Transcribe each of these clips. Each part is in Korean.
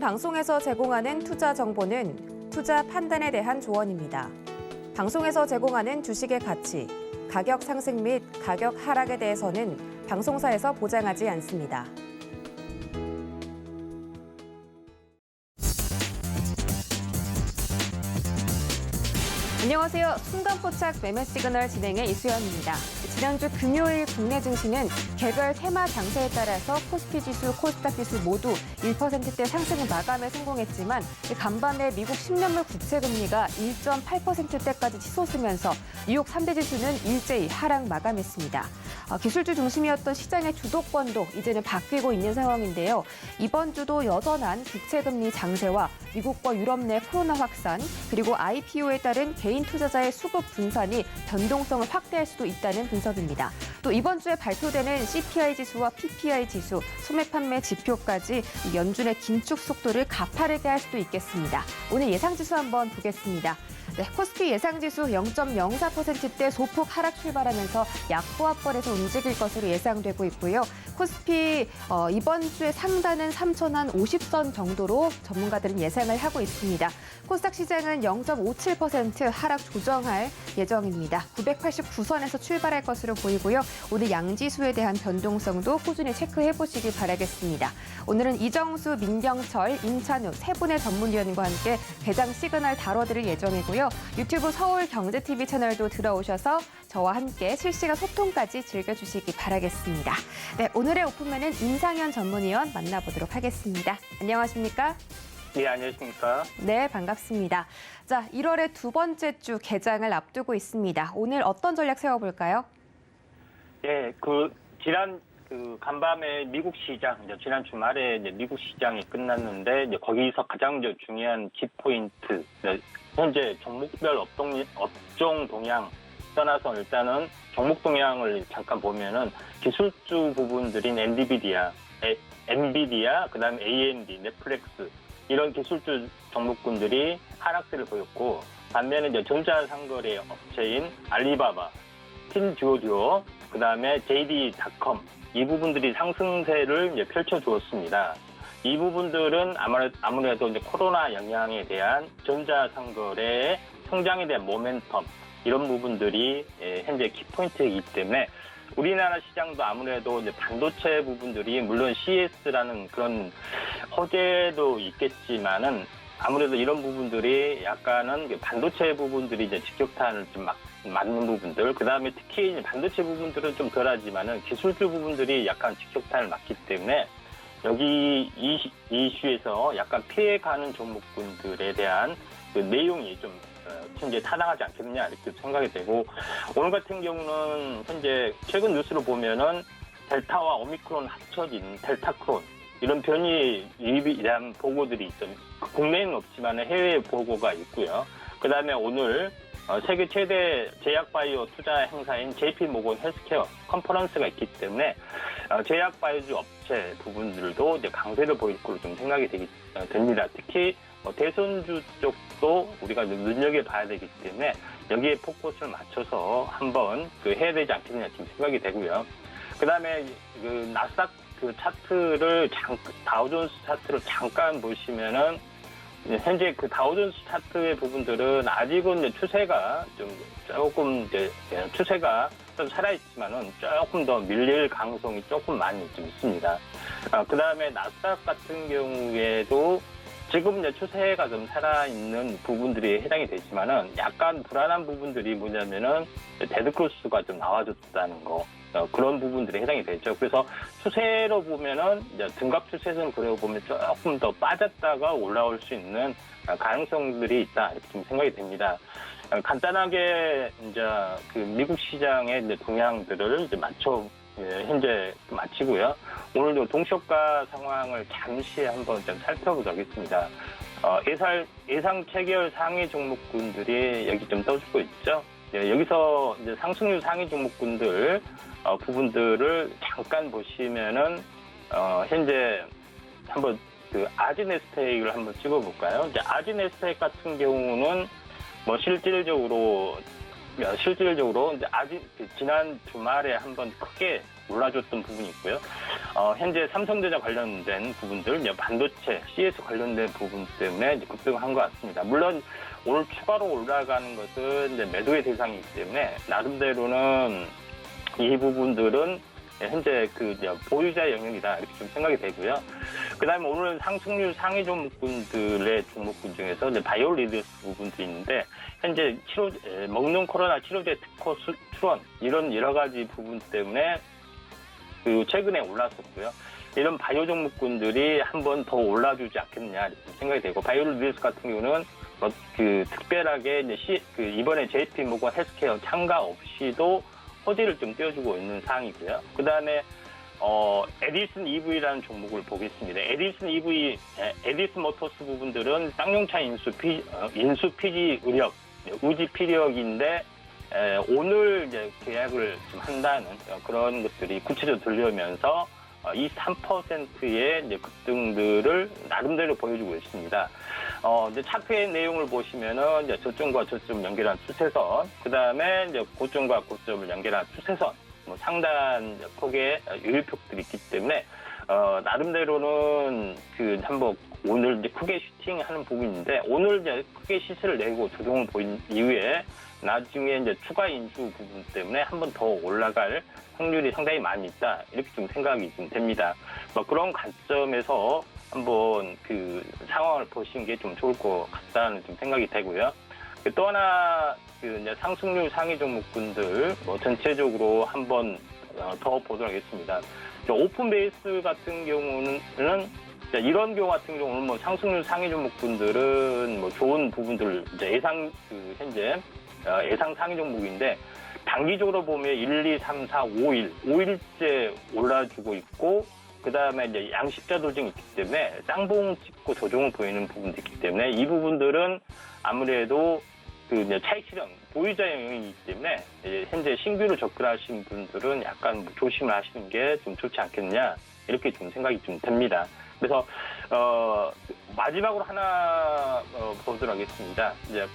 방송에서 제공하는 투자 정보는 투자 판단에 대한 조언입니다. 방송에서 제공하는 주식의 가치, 가격 상승 및 가격 하락에 대해서는 방송사에서 보장하지 않습니다. 안녕하세요. 순간포착 매매 시그널 진행의 이수연입니다. 지난주 금요일 국내 증시는 개별 테마 장세에 따라서 코스피 지수, 코스닥 지수 모두 1%대 상승을 마감에 성공했지만 간밤에 미국 10년물 국채 금리가 1.8%대까지 치솟으면서 뉴욕 3대 지수는 일제히 하락 마감했습니다. 기술주 중심이었던 시장의 주도권도 이제는 바뀌고 있는 상황인데요. 이번 주도 여전한 국채금리 장세와 미국과 유럽 내 코로나 확산, 그리고 IPO에 따른 개인 투자자의 수급 분산이 변동성을 확대할 수도 있다는 분석입니다. 또 이번 주에 발표되는 CPI 지수와 PPI 지수, 소매 판매 지표까지 연준의 긴축 속도를 가파르게 할 수도 있겠습니다. 오늘 예상지수 한번 보겠습니다. 네, 코스피 예상지수 0.04%대 소폭 하락 출발하면서 약보합권에서 움직일 것으로 예상되고 있고요. 코스피 이번 주에 상단은 3,050선 정도로 전문가들은 예상을 하고 있습니다. 코스닥 시장은 0.57% 하락 조정할 예정입니다. 989선에서 출발할 것으로 보이고요. 오늘 양지수에 대한 변동성도 꾸준히 체크해 보시길 바라겠습니다. 오늘은 이정수, 민경철, 임찬우 세 분의 전문위원과 함께 대장 시그널 다뤄드릴 예정이고요. 유튜브 서울경제TV 채널도 들어오셔서 저와 함께 실시간 소통까지 즐겨주시기 바라겠습니다. 네, 오늘의 오픈맨은 임상현 전문위원 만나보도록 하겠습니다. 안녕하십니까? 네, 안녕하십니까? 네, 반갑습니다. 자, 1월의 두 번째 주 개장을 앞두고 있습니다. 오늘 어떤 전략 세워볼까요? 네, 지난 간밤에 미국 시장, 지난 주말에 미국 시장이 끝났는데 거기서 가장 중요한 키포인트, 현재 종목별 업종 동향 떠나서 일단은 종목 동향을 잠깐 보면은 기술주 부분들인 엔비디아, 그다음에 AMD, 넷플릭스 이런 기술주 종목군들이 하락세를 보였고, 반면에 전자상거래 업체인 알리바바, 핀듀오듀오, 그다음에 JD.com 이 부분들이 상승세를 펼쳐주었습니다. 이 부분들은 아무래도 코로나 영향에 대한 전자상거래의 성장에 대한 모멘텀 이런 부분들이 현재 키포인트이기 때문에 우리나라 시장도 아무래도 반도체 부분들이 물론 CES라는 그런 호재도 있겠지만은 아무래도 이런 부분들이 약간은 반도체 부분들이 직격탄을 좀 맞는 부분들, 그 다음에 특히 반도체 부분들은 좀 덜하지만은 기술주 부분들이 약간 직격탄을 맞기 때문에 여기 이 이슈에서 약간 피해가는 종목군들에 대한 내용이 좀 현재 타당하지 않겠느냐 이렇게 생각이 되고, 오늘 같은 경우는 현재 최근 뉴스로 보면은 델타와 오미크론 합쳐진 델타크론 이런 변이 유입에 대한 보고들이 있습니다. 국내에는 없지만 해외 보고가 있고요. 그 다음에 오늘 세계 최대 제약바이오 투자 행사인 JP모건 헬스케어 컨퍼런스가 있기 때문에 제약바이오 업체 부분들도 이제 강세를 보일 걸로 좀 생각이 됩니다. 특히 대선주 쪽도 우리가 눈여겨봐야 되기 때문에 여기에 포커스를 맞춰서 한번 해야 되지 않겠느냐 지금 생각이 되고요. 그 다음에 나스닥 차트를 다우존스 차트를 잠깐 보시면은 현재 다우존스 차트의 부분들은 아직은 추세가 추세가 좀 살아있지만은 조금 더 밀릴 가능성이 조금 많이 좀 있습니다. 그 다음에 나스닥 같은 경우에도 지금 추세가 좀 살아있는 부분들이 해당이 되지만은 약간 불안한 부분들이 뭐냐면은 데드크로스가 좀 나와줬다는 거, 그런 부분들이 해당이 되죠. 그래서 추세로 보면은 등갑 추세선 그려보면 조금 더 빠졌다가 올라올 수 있는 가능성들이 있다 이렇게 좀 생각이 됩니다. 간단하게 미국 시장의 동향들을 현재 마치고요. 오늘도 동시효과 상황을 잠시 한번 좀 살펴보도록 하겠습니다. 예상 체결 상위 종목군들이 여기 좀 떠주고 있죠. 여기서 상승률 상위 종목군들 부분들을 잠깐 보시면은 현재 한번 아지네스텍을 한번 찍어볼까요? 아지네스텍 같은 경우는 실질적으로 실질적으로 이제 아직 지난 주말에 한번 크게 올라줬던 부분이 있고요. 현재 삼성전자 관련된 부분들, 이제 반도체, CS 관련된 부분 때문에 이제 급등한 것 같습니다. 물론 오늘 추가로 올라가는 것은 이제 매도의 대상이기 때문에 나름대로는 이 부분들은 현재 보유자 영역이다 이렇게 좀 생각이 되고요. 그다음에 오늘 상승률 상위 종목군들의 종목군 중에서 이제 바이오리더스 부분도 있는데 현재 먹는 코로나 치료제 특허 출원 이런 여러 가지 부분 때문에 최근에 올랐었고요. 이런 바이오 종목군들이 한 번 더 올라주지 않겠느냐 이렇게 생각이 되고 바이오리더스 같은 경우는 특별하게 이제 이번에 JP 모건 헬스케어 참가 없이도 호재를 좀 띄워주고 있는 상황이고요. 그 다음에, 에디슨 EV라는 종목을 보겠습니다. 에디슨 모터스 부분들은 쌍용차 인수 피지 의지 피력인데, 오늘 이제 계약을 좀 한다는 그런 것들이 구체적으로 들려오면서 23%의 이제 급등들을 나름대로 보여주고 있습니다. 이제 차트의 내용을 보시면은 이제 저점과 저점 연결한 추세선, 그 다음에 이제 고점과 고점을 연결한 추세선, 상단 폭의 유일폭들이 있기 때문에, 나름대로는 한번 오늘 이제 크게 슈팅하는 부분인데, 오늘 이제 크게 시세를 내고 조정을 보인 이후에 나중에 이제 추가 인수 부분 때문에 한 번 더 올라갈 확률이 상당히 많이 있다. 이렇게 좀 생각이 좀 됩니다. 그런 관점에서 한번 상황을 보시는 게 좀 좋을 것 같다는 좀 생각이 되고요. 또 하나 이제 상승률 상위 종목군들 전체적으로 한번 더 보도록 하겠습니다. 오픈 베이스 같은 경우는 이런 경우 같은 경우는 상승률 상위 종목군들은 좋은 부분들 이제 현재 예상 상위 종목인데 단기적으로 보면 1, 2, 3, 4, 5일째 올라주고 있고 그 다음에 이제 양식자 조정이 있기 때문에 쌍봉 찍고 조정을 보이는 부분도 있기 때문에 이 부분들은 아무래도 이제 차익 실현 보유자 영역이기 때문에 현재 신규로 접근하신 분들은 약간 조심을 하시는 게 좀 좋지 않겠느냐 이렇게 좀 생각이 좀 됩니다. 그래서 마지막으로 하나 보도록 하겠습니다. 이제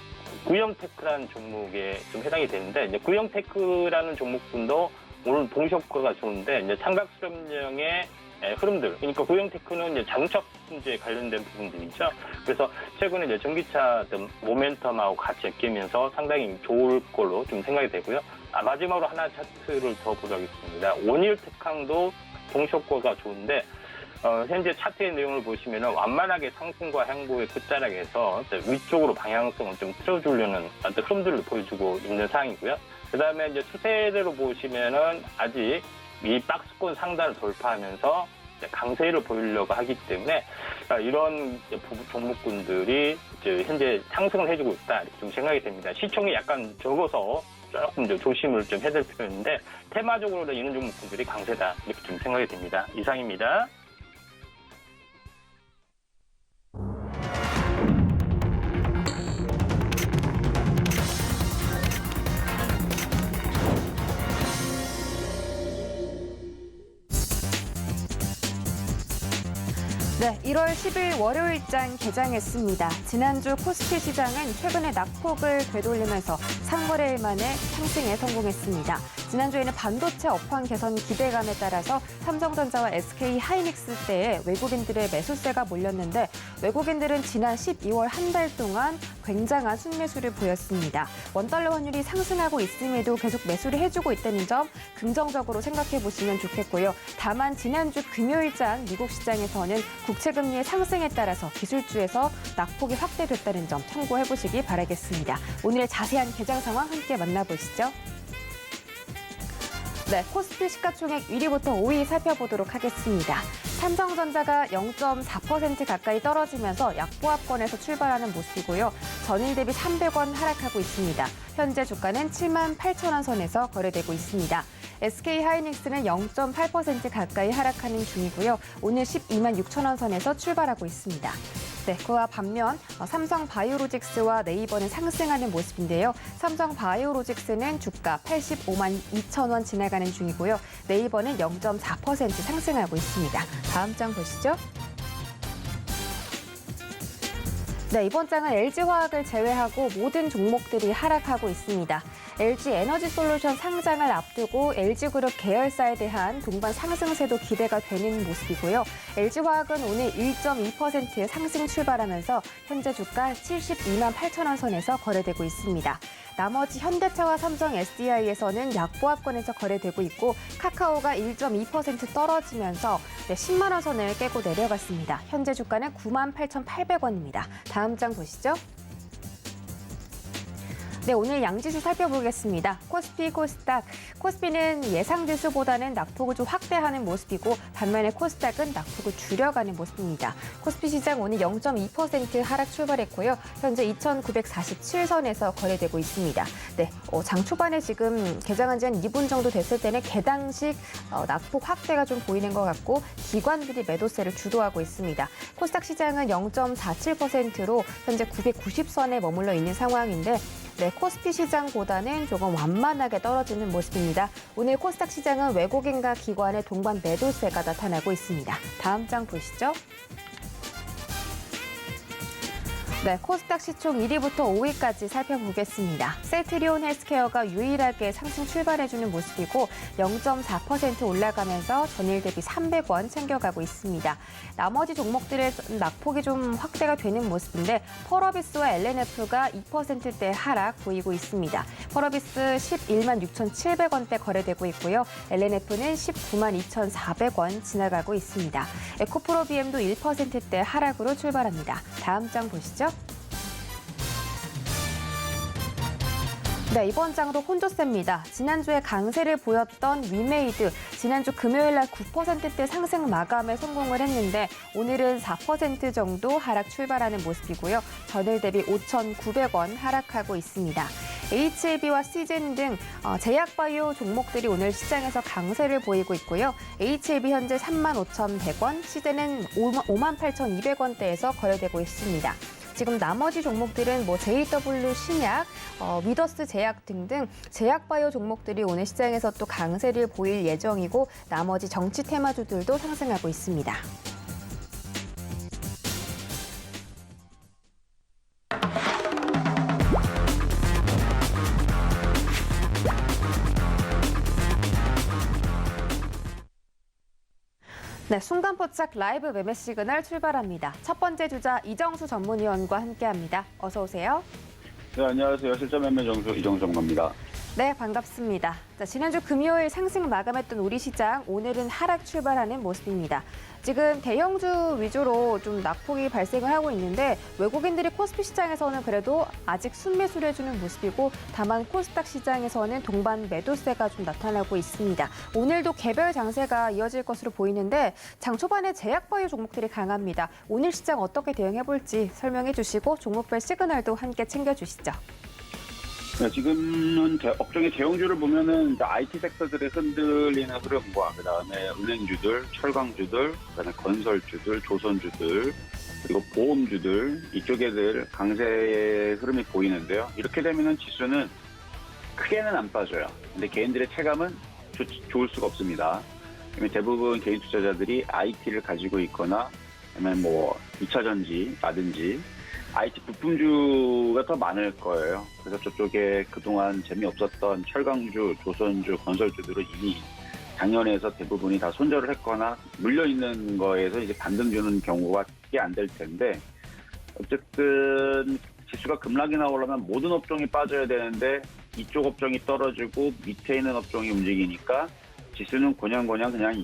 구형테크라는 종목에 좀 해당이 되는데 이제 구형테크라는 종목군도 오늘 동시효과가 좋은데 이제 삼각수렴령의 흐름들 그러니까 구형테크는 이제 자동차 분주에 관련된 부분들이죠. 그래서 최근에 이제 전기차 모멘텀하고 같이 엮이면서 상당히 좋을 걸로 좀 생각이 되고요. 마지막으로 하나 차트를 더 보도록 하겠습니다. 원일 특강도 동시효과가 좋은데 현재 차트의 내용을 보시면 완만하게 상승과 행보의 끝자락에서 위쪽으로 방향성을 좀 틀어주려는 어떤 흐름들을 보여주고 있는 상황이고요. 그 다음에 이제 추세대로 보시면은 아직 이 박스권 상단을 돌파하면서 강세를 보이려고 하기 때문에 이런 종목군들이 이제 현재 상승을 해주고 있다 이렇게 좀 생각이 됩니다. 시총이 약간 적어서 조금 더 조심을 좀 해야 될 필요가 있는데 테마적으로 이런 종목군들이 강세다 이렇게 좀 생각이 됩니다. 이상입니다. 네, 1월 10일 월요일장 개장했습니다. 지난주 코스피 시장은 최근에 낙폭을 되돌리면서 3거래일 만에 상승에 성공했습니다. 지난주에는 반도체 업황 개선 기대감에 따라서 삼성전자와 SK하이닉스대에 외국인들의 매수세가 몰렸는데 외국인들은 지난 12월 한 달 동안 굉장한 순매수를 보였습니다. 원달러 환율이 상승하고 있음에도 계속 매수를 해주고 있다는 점 긍정적으로 생각해 보시면 좋겠고요. 다만 지난주 금요일장 미국 시장에서는 국채금리의 상승에 따라서 기술주에서 낙폭이 확대됐다는 점 참고해 보시기 바라겠습니다. 오늘의 자세한 개장 상황 함께 만나보시죠. 네, 코스피 시가총액 1위부터 5위 살펴보도록 하겠습니다. 삼성전자가 0.4% 가까이 떨어지면서 약보합권에서 출발하는 모습이고요. 전일 대비 300원 하락하고 있습니다. 현재 주가는 78,000원 선에서 거래되고 있습니다. SK하이닉스는 0.8% 가까이 하락하는 중이고요. 오늘 12만 6천원 선에서 출발하고 있습니다. 네, 그와 반면 삼성바이오로직스와 네이버는 상승하는 모습인데요. 삼성바이오로직스는 주가 85만 2천원 지나가는 중이고요. 네이버는 0.4% 상승하고 있습니다. 다음 장 보시죠. 네, 이번 장은 LG화학을 제외하고 모든 종목들이 하락하고 있습니다. LG 에너지솔루션 상장을 앞두고 LG그룹 계열사에 대한 동반 상승세도 기대가 되는 모습이고요. LG화학은 오늘 1.2% 상승 출발하면서 현재 주가 72만 8천 원 선에서 거래되고 있습니다. 나머지 현대차와 삼성 SDI에서는 약보합권에서 거래되고 있고 카카오가 1.2% 떨어지면서 10만 원 선을 깨고 내려갔습니다. 현재 주가는 9만 8,800원입니다. 다음 장 보시죠. 네, 오늘 양지수 살펴보겠습니다. 코스피, 코스닥. 코스피는 예상 지수보다는 낙폭을 좀 확대하는 모습이고 반면에 코스닥은 낙폭을 줄여가는 모습입니다. 코스피 시장 오늘 0.2% 하락 출발했고요. 현재 2,947선에서 거래되고 있습니다. 네, 장 초반에 지금 개장한 지 한 2분 정도 됐을 때는 개당식 낙폭 확대가 좀 보이는 것 같고 기관들이 매도세를 주도하고 있습니다. 코스닥 시장은 0.47%로 현재 990선에 머물러 있는 상황인데 네, 코스피 시장보다는 조금 완만하게 떨어지는 모습입니다. 오늘 코스닥 시장은 외국인과 기관의 동반 매도세가 나타나고 있습니다. 다음 장 보시죠. 네, 코스닥 시총 1위부터 5위까지 살펴보겠습니다. 셀트리온 헬스케어가 유일하게 상승 출발해주는 모습이고 0.4% 올라가면서 전일 대비 300원 챙겨가고 있습니다. 나머지 종목들의 낙폭이 좀 확대가 되는 모습인데 펄어비스와 LNF가 2%대 하락 보이고 있습니다. 펄어비스 11만 6,700원대 거래되고 있고요. LNF는 19만 2,400원 지나가고 있습니다. 에코프로비엠도 1%대 하락으로 출발합니다. 다음 장 보시죠. 네, 이번 장도 혼조세입니다. 지난주에 강세를 보였던 위메이드, 지난주 금요일 날 9%대 상승 마감에 성공을 했는데 오늘은 4% 정도 하락 출발하는 모습이고요. 전일 대비 5,900원 하락하고 있습니다. HLB와 시젠 등 제약바이오 종목들이 오늘 시장에서 강세를 보이고 있고요. HLB 현재 35,100원, 시젠은 58,200원대에서 거래되고 있습니다. 지금 나머지 종목들은 JW 신약, 위더스 제약 등등 제약바이오 종목들이 오늘 시장에서 또 강세를 보일 예정이고 나머지 정치 테마주들도 상승하고 있습니다. 네, 순간포착 라이브 매매 시그널 출발합니다. 첫 번째 주자 이정수 전문위원과 함께합니다. 어서 오세요. 네, 안녕하세요. 실전 매매 정수 이정정입니다. 네, 반갑습니다. 자, 지난주 금요일 상승 마감했던 우리 시장, 오늘은 하락 출발하는 모습입니다. 지금 대형주 위주로 좀 낙폭이 발생을 하고 있는데 외국인들이 코스피 시장에서는 그래도 아직 순매수를 해주는 모습이고 다만 코스닥 시장에서는 동반 매도세가 좀 나타나고 있습니다. 오늘도 개별 장세가 이어질 것으로 보이는데 장 초반에 제약바이오 종목들이 강합니다. 오늘 시장 어떻게 대응해볼지 설명해 주시고 종목별 시그널도 함께 챙겨주시죠. 네, 지금은 업종의 대형주를 보면은 IT 섹터들의 흔들리는 흐름과 그다음에 은행주들, 철강주들, 그다음에 건설주들, 조선주들, 그리고 보험주들 이쪽에들 강세의 흐름이 보이는데요. 이렇게 되면은 지수는 크게는 안 빠져요. 근데 개인들의 체감은 좋을 수가 없습니다. 대부분 개인 투자자들이 IT를 가지고 있거나 아니면 2차 전지라든지 IT 부품주가 더 많을 거예요. 그래서 저쪽에 그동안 재미없었던 철강주, 조선주, 건설주들은 이미 작년에서 대부분이 다 손절을 했거나 물려있는 거에서 이제 반등 주는 경우가 꽤 안 될 텐데 어쨌든 지수가 급락이 나오려면 모든 업종이 빠져야 되는데 이쪽 업종이 떨어지고 밑에 있는 업종이 움직이니까 지수는 그냥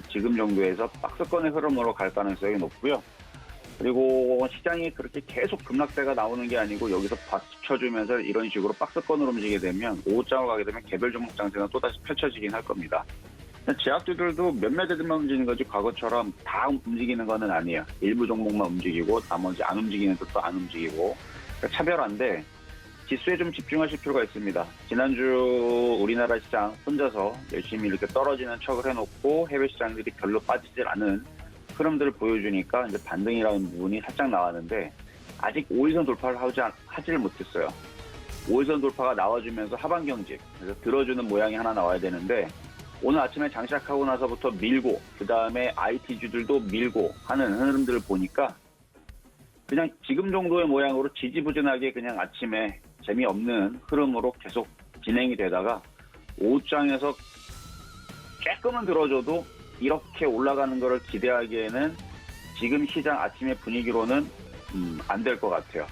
지금 정도에서 박스권의 흐름으로 갈 가능성이 높고요. 그리고 시장이 그렇게 계속 급락세가 나오는 게 아니고 여기서 받쳐주면서 이런 식으로 박스권으로 움직이게 되면 오후장으로 가게 되면 개별 종목 장세가 또다시 펼쳐지긴 할 겁니다. 제약주들도 몇몇 애들만 움직이는 거지 과거처럼 다 움직이는 거는 아니에요. 일부 종목만 움직이고 나머지 안 움직이는 것도 안 움직이고 그러니까 차별화인데 지수에 좀 집중하실 필요가 있습니다. 지난주 우리나라 시장 혼자서 열심히 이렇게 떨어지는 척을 해놓고 해외 시장들이 별로 빠지질 않은 흐름들을 보여주니까 이제 반등이라는 부분이 살짝 나왔는데 아직 5일선 돌파를 하지를 못했어요. 5일선 돌파가 나와주면서 하반 경직, 그래서 들어주는 모양이 하나 나와야 되는데 오늘 아침에 장시작하고 나서부터 밀고 그 다음에 IT주들도 밀고 하는 흐름들을 보니까 그냥 지금 정도의 모양으로 지지부진하게 그냥 아침에 재미없는 흐름으로 계속 진행이 되다가 오후장에서 조금은 들어줘도 이렇게 올라가는 거를 기대하기에는 지금 시장 아침의 분위기로는 안 될 것 같아요.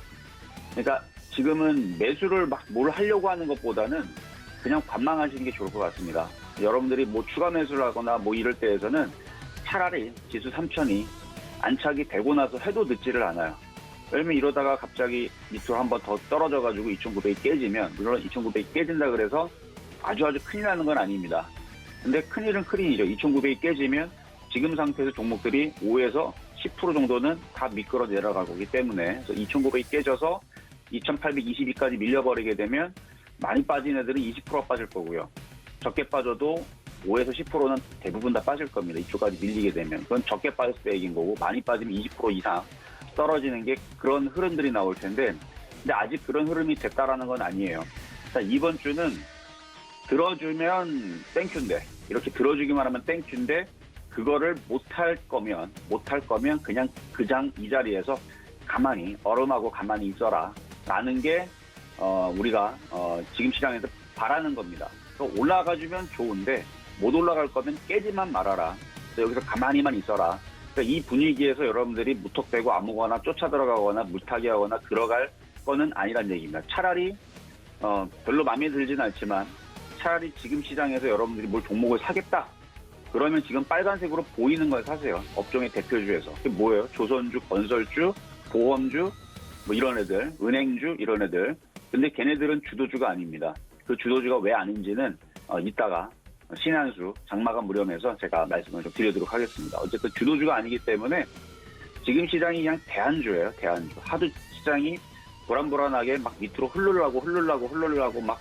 그러니까 지금은 매수를 막 뭘 하려고 하는 것보다는 그냥 관망하시는 게 좋을 것 같습니다. 여러분들이 뭐 추가 매수를 하거나 뭐 이럴 때에서는 차라리 지수 3000이 안착이 되고 나서 해도 늦지를 않아요. 왜냐면 이러다가 갑자기 밑으로 한번 더 떨어져가지고 2,900이 깨지면, 물론 2,900이 깨진다 그래서 아주 큰일 나는 건 아닙니다. 근데 큰일은 큰일이죠. 2,900이 깨지면 지금 상태에서 종목들이 5에서 10% 정도는 다 미끄러 내려갈 거기 때문에, 그래서 2,900이 깨져서 2,822까지 밀려버리게 되면 많이 빠진 애들은 20%가 빠질 거고요. 적게 빠져도 5에서 10%는 대부분 다 빠질 겁니다. 이쪽까지 밀리게 되면. 그건 적게 빠졌을 때 얘기인 거고, 많이 빠지면 20% 이상 떨어지는 게 그런 흐름들이 나올 텐데, 근데 아직 그런 흐름이 됐다라는 건 아니에요. 자, 이번 주는 들어주면 땡큐인데, 이렇게 들어주기만 하면 땡큐인데, 그거를 못할 거면 그냥 그장 이 자리에서 가만히, 얼음하고 가만히 있어라 라는 게 우리가 지금 시장에서 바라는 겁니다. 올라가주면 좋은데 못 올라갈 거면 깨지만 말아라. 여기서 가만히만 있어라. 그러니까 이 분위기에서 여러분들이 무턱대고 아무거나 쫓아 들어가거나 물타기 하거나 들어갈 거는 아니란 얘기입니다. 차라리 별로 마음에 들진 않지만 차라리 지금 시장에서 여러분들이 뭘 종목을 사겠다. 그러면 지금 빨간색으로 보이는 걸 사세요. 업종의 대표주에서. 그게 뭐예요? 조선주, 건설주, 보험주, 뭐 이런 애들, 은행주 이런 애들. 근데 걔네들은 주도주가 아닙니다. 그 주도주가 왜 아닌지는 이따가 신한수 장마감 무렴해서 제가 말씀을 좀 드리도록 하겠습니다. 어쨌든 주도주가 아니기 때문에 지금 시장이 그냥 대안주예요. 대안주. 하도 시장이 불안불안하게 막 밑으로 흐르려고 막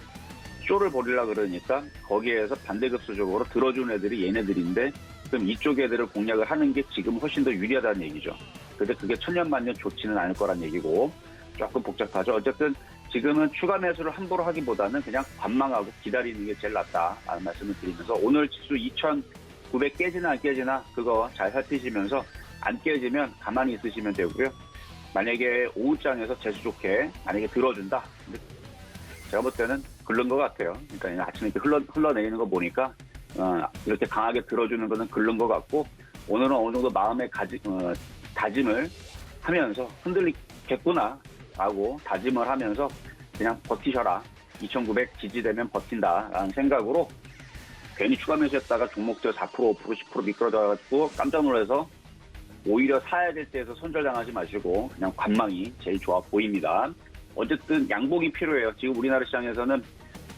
쇼를 벌이려고 그러니까 거기에서 반대급수적으로 들어준 애들이 얘네들인데, 그럼 이쪽 애들을 공략을 하는 게 지금 훨씬 더 유리하다는 얘기죠. 근데 그게 천년만년 좋지는 않을 거란 얘기고, 조금 복잡하죠. 어쨌든 지금은 추가 매수를 함부로 하기보다는 그냥 관망하고 기다리는 게 제일 낫다라는 말씀을 드리면서, 오늘 지수 2,900 깨지나 안 깨지나 그거 잘 살피시면서 안 깨지면 가만히 있으시면 되고요. 만약에 오후장에서 재수 좋게 만약에 들어준다. 근데 제가 볼 때는 글른 것 같아요. 그러니까 아침에 이렇게 흘러내리는 거 보니까 이렇게 강하게 들어주는 거는 글른 것 같고, 오늘은 어느 정도 마음의 다짐을 하면서 흔들리겠구나 라고 다짐을 하면서 그냥 버티셔라. 2,900 지지되면 버틴다라는 생각으로, 괜히 추가 매수했다가 종목들 4%, 5%, 10% 미끄러져가지고 깜짝 놀라서 오히려 사야 될 때에서 손절당하지 마시고 그냥 관망이 제일 좋아 보입니다. 어쨌든 양봉이 필요해요. 지금 우리나라 시장에서는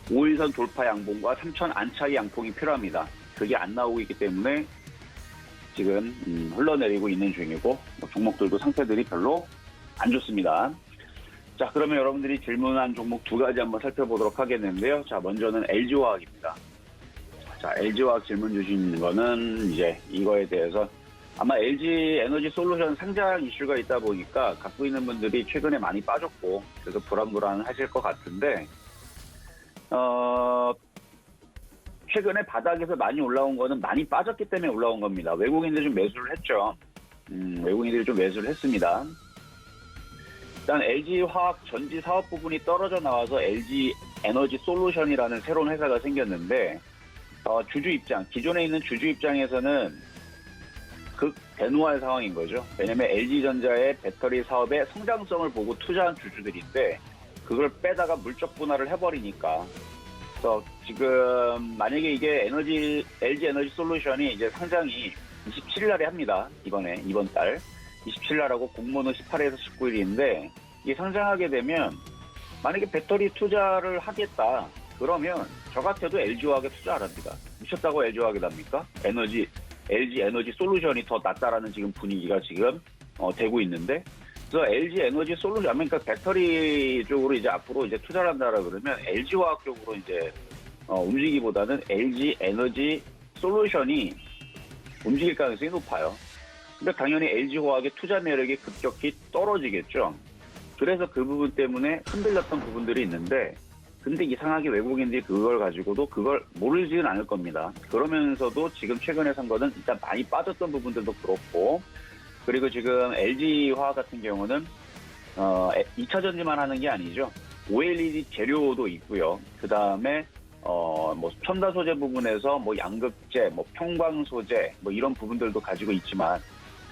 5일선 돌파 양봉과 3,000 안착의 양봉이 필요합니다. 그게 안 나오고 있기 때문에 지금 흘러내리고 있는 중이고, 종목들도 상태들이 별로 안 좋습니다. 자, 그러면 여러분들이 질문한 종목 두 가지 한번 살펴보도록 하겠는데요. 자, 먼저는 LG화학입니다. 자, LG화학 질문 주신 거는 이제 이거에 대해서 아마 LG 에너지 솔루션 상장 이슈가 있다 보니까 갖고 있는 분들이 최근에 많이 빠졌고, 그래서 불안하실 것 같은데, 최근에 바닥에서 많이 올라온 거는 많이 빠졌기 때문에 올라온 겁니다. 외국인들이 좀 매수를 했죠. 외국인들이 좀 매수를 했습니다. 일단 LG화학 전지 사업 부분이 떨어져 나와서 LG 에너지 솔루션이라는 새로운 회사가 생겼는데, 주주 입장, 기존에 있는 주주 입장에서는 대노할 상황인 거죠. 왜냐면 LG전자의 배터리 사업의 성장성을 보고 투자한 주주들인데, 그걸 빼다가 물적 분할을 해버리니까. 그래서 지금 만약에 이게 LG 에너지 솔루션이 이제 상장이 27일 날에 합니다. 이번 달 27일 날하고 공모는 18일에서 19일인데, 이게 상장하게 되면 만약에 배터리 투자를 하겠다 그러면 저 같아도 LG화학에 투자 안 합니다. 미쳤다고 LG화학에 납니까? LG 에너지 솔루션이 더 낫다라는 지금 분위기가 지금 되고 있는데, 그래서 LG 에너지 솔루션, 그러니까 배터리 쪽으로 이제 앞으로 이제 투자를 한다라 그러면 LG화학 쪽으로 이제 움직이기보다는 LG 에너지 솔루션이 움직일 가능성이 높아요. 그러니까 당연히 LG화학의 투자 매력이 급격히 떨어지겠죠. 그래서 그 부분 때문에 흔들렸던 부분들이 있는데, 근데 이상하게 외국인들이 그걸 가지고도 그걸 모르지는 않을 겁니다. 그러면서도 지금 최근에 산 거는 일단 많이 빠졌던 부분들도 그렇고, 그리고 지금 LG화학 같은 경우는 2차 전지만 하는 게 아니죠. OLED 재료도 있고요. 그 다음에 뭐 첨단 소재 부분에서 뭐 양극재, 뭐 평광 소재, 뭐 이런 부분들도 가지고 있지만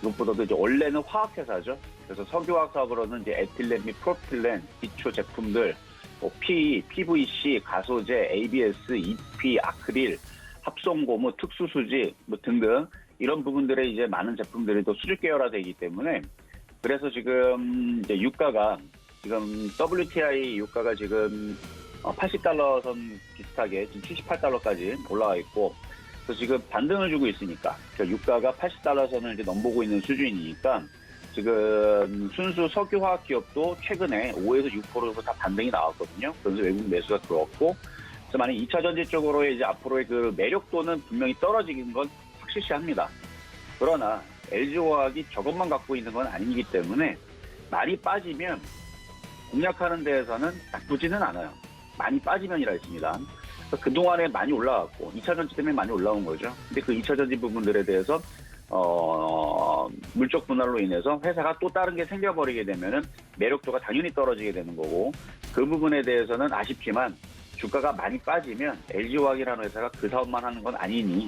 그것보다도 이제 원래는 화학 회사죠. 그래서 석유화학 사업으로는 이제 에틸렌 및 프로필렌 기초 제품들, 뭐 PVC, 가소재, ABS, EP, 아크릴, 합성고무, 특수수지 뭐 등등 이런 부분들의 이제 많은 제품들이 또 수직 계열화되기 때문에 그래서 지금 이제 유가가 지금 WTI 유가가 지금 80달러 선 비슷하게 지금 78달러까지 올라와 있고 그래서 지금 반등을 주고 있으니까 그러니까 유가가 80달러 선을 이제 넘보고 있는 수준이니까 지금 순수 석유화학 기업도 최근에 5에서 6% 다 반등이 나왔거든요. 그래서 외국 매수가 들어왔고 그래서 만약 2차 전지 쪽으로의 이제 앞으로의 그 매력도는 분명히 떨어지는 건 확실시합니다. 그러나 LG화학이 저것만 갖고 있는 건 아니기 때문에 많이 빠지면 공략하는 데에서는 나쁘지는 않아요. 많이 빠지면이라 했습니다. 그동안에 많이 올라왔고 2차 전지 때문에 많이 올라온 거죠. 근데 그 2차 전지 부분들에 대해서 물적 분할로 인해서 회사가 또 다른 게 생겨버리게 되면은 매력도가 당연히 떨어지게 되는 거고 그 부분에 대해서는 아쉽지만 주가가 많이 빠지면 LG화학이라는 회사가 그 사업만 하는 건 아니니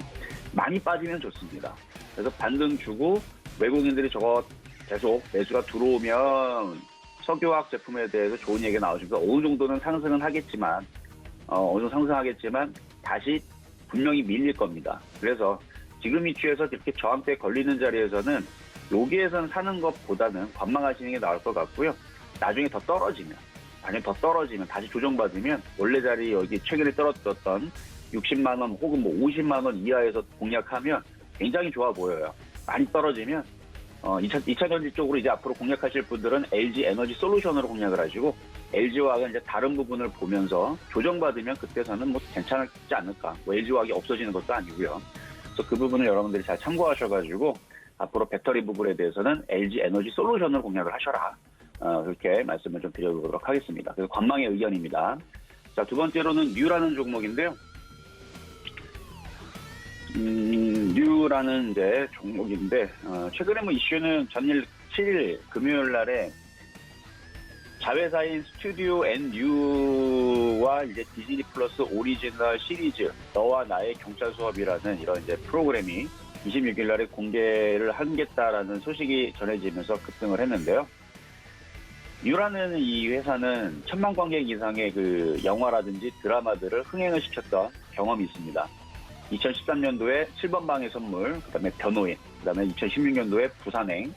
많이 빠지면 좋습니다. 그래서 반등 주고 외국인들이 저거 계속 매수가 들어오면 석유화학 제품에 대해서 좋은 얘기가 나오시면서 어느 정도는 상승은 하겠지만 어느 정도 상승하겠지만 다시 분명히 밀릴 겁니다. 그래서 지금 위치에서 이렇게 저항대에 걸리는 자리에서는 여기에서는 사는 것보다는 관망하시는 게 나을 것 같고요. 나중에 더 떨어지면 만약 더 떨어지면 다시 조정받으면 원래 자리 여기 최근에 떨어졌던 60만 원 혹은 뭐 50만 원 이하에서 공략하면 굉장히 좋아 보여요. 많이 떨어지면 2차 전지 쪽으로 이제 앞으로 공략하실 분들은 LG 에너지 솔루션으로 공략을 하시고 LG화학은 이제 다른 부분을 보면서 조정받으면 그때서는 뭐 괜찮지 않을까. 뭐 LG화학이 없어지는 것도 아니고요. 그래서 그 부분을 여러분들이 잘 참고하셔가지고 앞으로 배터리 부분에 대해서는 LG 에너지 솔루션으로 공략을 하셔라. 그렇게 말씀을 좀 드려보도록 하겠습니다. 그래서 관망의 의견입니다. 자, 두 번째로는 뉴라는 종목인데요. 뉴라는 이제 종목인데 최근에 뭐 이슈는 전일 7일 금요일 날에 자회사인 스튜디오 앤 뉴와 이제 디즈니 플러스 오리지널 시리즈 너와 나의 경찰 수업이라는 이런 이제 프로그램이 26일 날에 공개를 하겠다라는 소식이 전해지면서 급등을 했는데요. 뉴라는 이 회사는 1000만 관객 이상의 그 영화라든지 드라마들을 흥행을 시켰던 경험이 있습니다. 2013년도에 7번 방의 선물, 그다음에 변호인, 그다음에 2016년도에 부산행,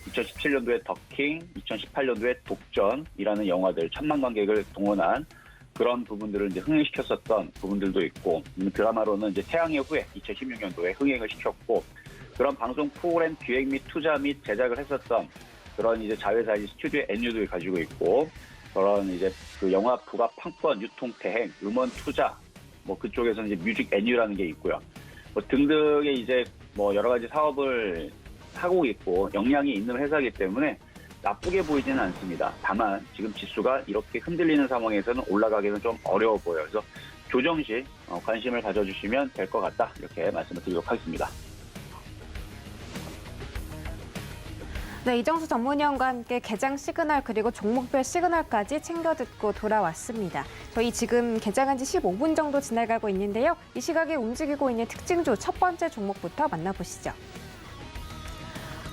2017년도에 더킹, 2018년도에 독전이라는 영화들 1000만 관객을 동원한 그런 부분들을 이제 흥행시켰었던 부분들도 있고 드라마로는 이제 태양의 후예 2016년도에 흥행을 시켰고 그런 방송 프로그램 기획 및 투자 및 제작을 했었던 그런 이제 자회사인 스튜디오 NU도 가지고 있고 그런 이제 그 영화 부가 판권 유통 대행 음원 투자 뭐 그쪽에서는 이제 뮤직 NU라는 게 있고요. 뭐 등등의 이제 뭐 여러 가지 사업을 하고 있고 역량이 있는 회사이기 때문에 나쁘게 보이지는 않습니다. 다만 지금 지수가 이렇게 흔들리는 상황에서는 올라가기는 좀 어려워 보여요. 그래서 조정 시 관심을 가져주시면 될 것 같다. 이렇게 말씀을 드리도록 하겠습니다. 네, 이정수 전문위원과 함께 개장 시그널 그리고 종목별 시그널까지 챙겨 듣고 돌아왔습니다. 저희 지금 개장한 지 15분 정도 지나가고 있는데요. 이 시각에 움직이고 있는 특징주 첫 번째 종목부터 만나보시죠.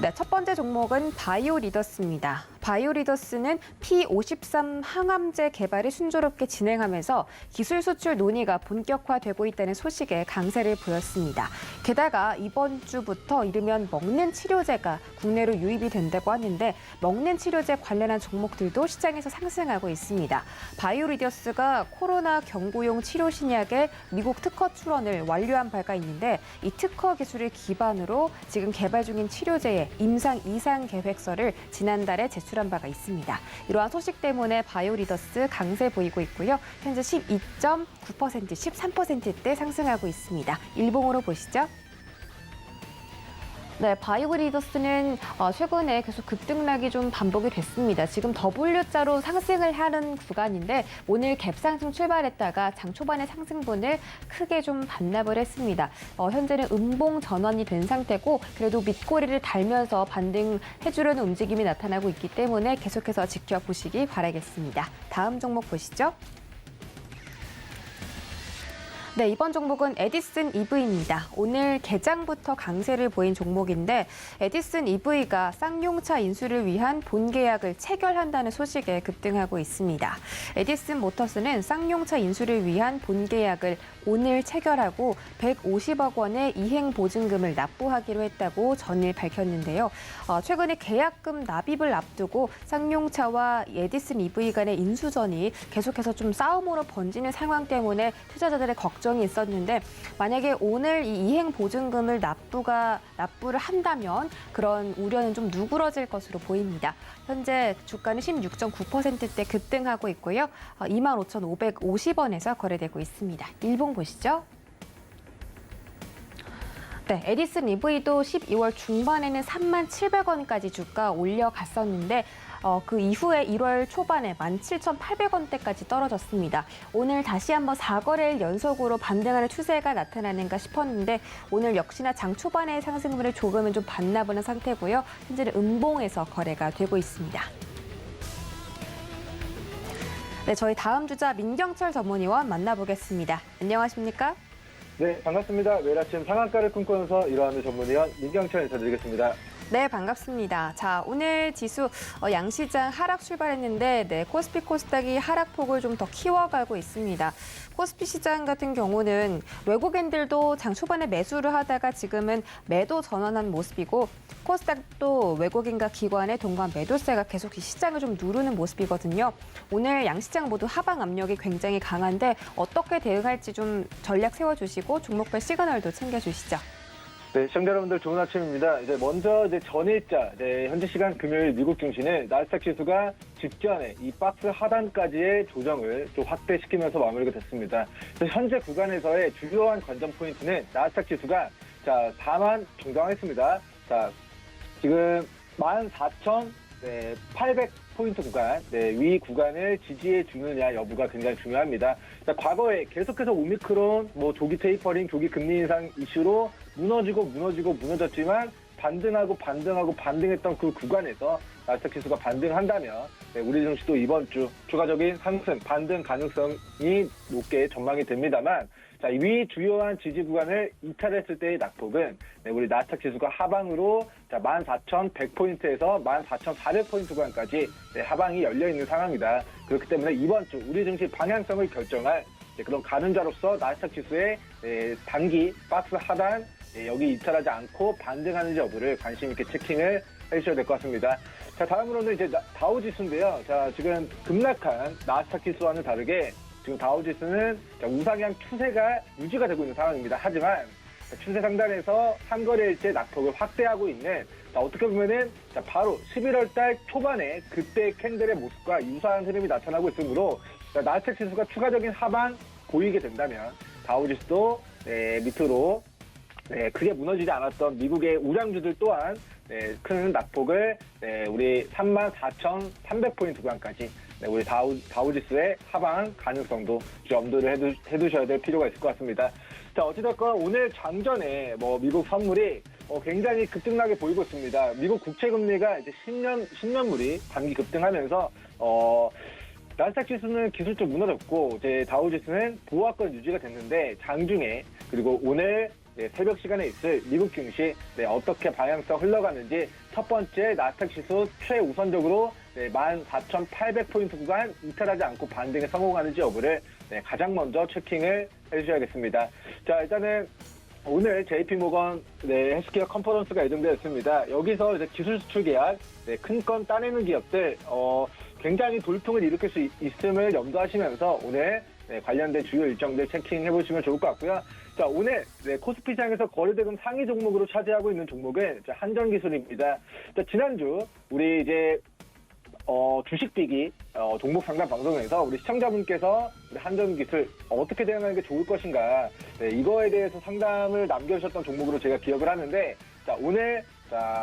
네, 첫 번째 종목은 바이오리더스입니다. 바이오리더스는 P53 항암제 개발을 순조롭게 진행하면서 기술 수출 논의가 본격화되고 있다는 소식에 강세를 보였습니다. 게다가 이번 주부터 이르면 먹는 치료제가 국내로 유입이 된다고 하는데 먹는 치료제 관련한 종목들도 시장에서 상승하고 있습니다. 바이오리더스가 코로나 경구용 치료 신약의 미국 특허 출원을 완료한 바가 있는데 이 특허 기술을 기반으로 지금 개발 중인 치료제의 임상 이상 계획서를 지난달에 제출한 바가 있습니다. 이러한 소식 때문에 바이오리더스 강세 보이고 있고요. 현재 12.9%, 13%대 상승하고 있습니다. 일봉으로 보시죠. 네, 바이오리더스는 최근에 계속 급등락이 좀 반복이 됐습니다. 지금 W자로 상승을 하는 구간인데 오늘 갭상승 출발했다가 장 초반의 상승분을 크게 좀 반납을 했습니다. 현재는 음봉 전환이 된 상태고 그래도 밑꼬리를 달면서 반등해주려는 움직임이 나타나고 있기 때문에 계속해서 지켜보시기 바라겠습니다. 다음 종목 보시죠. 네, 이번 종목은 에디슨 EV입니다. 오늘 개장부터 강세를 보인 종목인데 에디슨 EV가 쌍용차 인수를 위한 본계약을 체결한다는 소식에 급등하고 있습니다. 에디슨 모터스는 쌍용차 인수를 위한 본계약을 오늘 체결하고 150억 원의 이행 보증금을 납부하기로 했다고 전일 밝혔는데요. 최근에 계약금 납입을 앞두고 쌍용차와 에디슨 EV 간의 인수전이 계속해서 좀 싸움으로 번지는 상황 때문에 투자자들의 걱정이 있었는데 만약에 오늘 이 이행 보증금을 납부를 한다면 그런 우려는 좀 누그러질 것으로 보입니다. 현재 주가는 16.9%대 급등하고 있고요. 25,550원에서 거래되고 있습니다. 일봉 보시죠. 네, 에디슨 EV도 12월 중반에는 37,700원까지 주가 올려갔었는데 그 이후에 1월 초반에 17,800원대까지 떨어졌습니다. 오늘 다시 한번 4거래일 연속으로 반등하는 추세가 나타나는가 싶었는데 오늘 역시나 장 초반의 상승분을 조금은 좀 반납하는 상태고요. 현재는 음봉에서 거래가 되고 있습니다. 네, 저희 다음 주자 민경철 전문위원 만나보겠습니다. 안녕하십니까? 네, 반갑습니다. 매일 아침 상한가를 꿈꾸면서 일어나는 전문위원 민경철 인사드리겠습니다. 네, 반갑습니다. 자, 오늘 지수 양시장 하락 출발했는데 코스피 코스닥이 하락폭을 좀 더 키워가고 있습니다. 코스피 시장 같은 경우는 외국인들도 장 초반에 매수를 하다가 지금은 매도 전환한 모습이고 코스닥도 외국인과 기관의 동반 매도세가 계속 이 시장을 좀 누르는 모습이거든요. 오늘 양시장 모두 하방 압력이 굉장히 강한데 어떻게 대응할지 좀 전략 세워주시고 종목별 시그널도 챙겨주시죠. 네, 시청자 여러분들 좋은 아침입니다. 먼저 전일자, 현재 시간 금요일 미국 증시는 나스닥 지수가 직전에 이 박스 하단까지의 조정을 좀 확대시키면서 마무리가 됐습니다. 그래서 현재 구간에서의 주요한 관전 포인트는 나스닥 지수가 4만 중단했습니다. 지금 14,800포인트 구간, 위 구간을 지지해 주느냐 여부가 굉장히 중요합니다. 과거에 계속해서 오미크론, 조기 테이퍼링, 조기 금리 인상 이슈로 무너졌지만 반등했던 그 구간에서 나스닥 지수가 반등한다면 우리 증시도 이번 주 추가적인 상승, 반등 가능성이 높게 전망이 됩니다만 위 주요한 지지 구간을 이탈했을 때의 낙폭은 우리 나스닥 지수가 하방으로 14,100포인트에서 14,400포인트 구간까지 하방이 열려있는 상황이다. 그렇기 때문에 이번 주 우리 증시 방향성을 결정할 그런 가늠자로서 나스닥 지수의 단기 박스 하단 여기 이탈하지 않고 반등하는지 여부를 관심 있게 체킹을 해주셔야 될 것 같습니다. 다음으로는 다우지수인데요. 지금 급락한 나스닥 지수와는 다르게 지금 다우지수는 우상향 추세가 유지가 되고 있는 상황입니다. 하지만 추세 상단에서 한거래일째 낙폭을 확대하고 있는 어떻게 보면은 바로 11월 달 초반에 그때 캔들의 모습과 유사한 흐름이 나타나고 있으므로 나스닥 지수가 추가적인 하방 보이게 된다면 다우지수도 밑으로 크게 무너지지 않았던 미국의 우량주들 또한 큰 낙폭을 우리 34,300포인트 구간까지 우리 다우지수의 하방 가능성도 염두를 해두셔야 될 필요가 있을 것 같습니다. 어찌됐건 오늘 장전에 미국 선물이 굉장히 급등나게 보이고 있습니다. 미국 국채금리가 이제 10년물이 단기 급등하면서 나스닥 지수는 기술적 무너졌고 다우지수는 보호하권 유지가 됐는데 장중에 그리고 오늘 새벽 시간에 있을 미국 증시 어떻게 방향성 흘러가는지 첫 번째 나스닥 지수 최우선적으로 14,800포인트 구간 이탈하지 않고 반등에 성공하는지 여부를 가장 먼저 체킹을 해주셔야겠습니다. 일단은 오늘 JP모건 헬스케어 컨퍼런스가 예정되어 있습니다. 여기서 기술 수출 계약 큰 건 따내는 기업들 굉장히 돌풍을 일으킬 수 있음을 염두하시면서 오늘 관련된 주요 일정들 체킹해 보시면 좋을 것 같고요. 오늘 코스피 시장에서 거래대금 상위 종목으로 차지하고 있는 종목은 한전기술입니다. 지난주 우리 주식비기 종목 상담 방송에서 우리 시청자분께서 한전기술 어떻게 대응하는 게 좋을 것인가 이거에 대해서 상담을 남겨주셨던 종목으로 제가 기억을 하는데 자, 오늘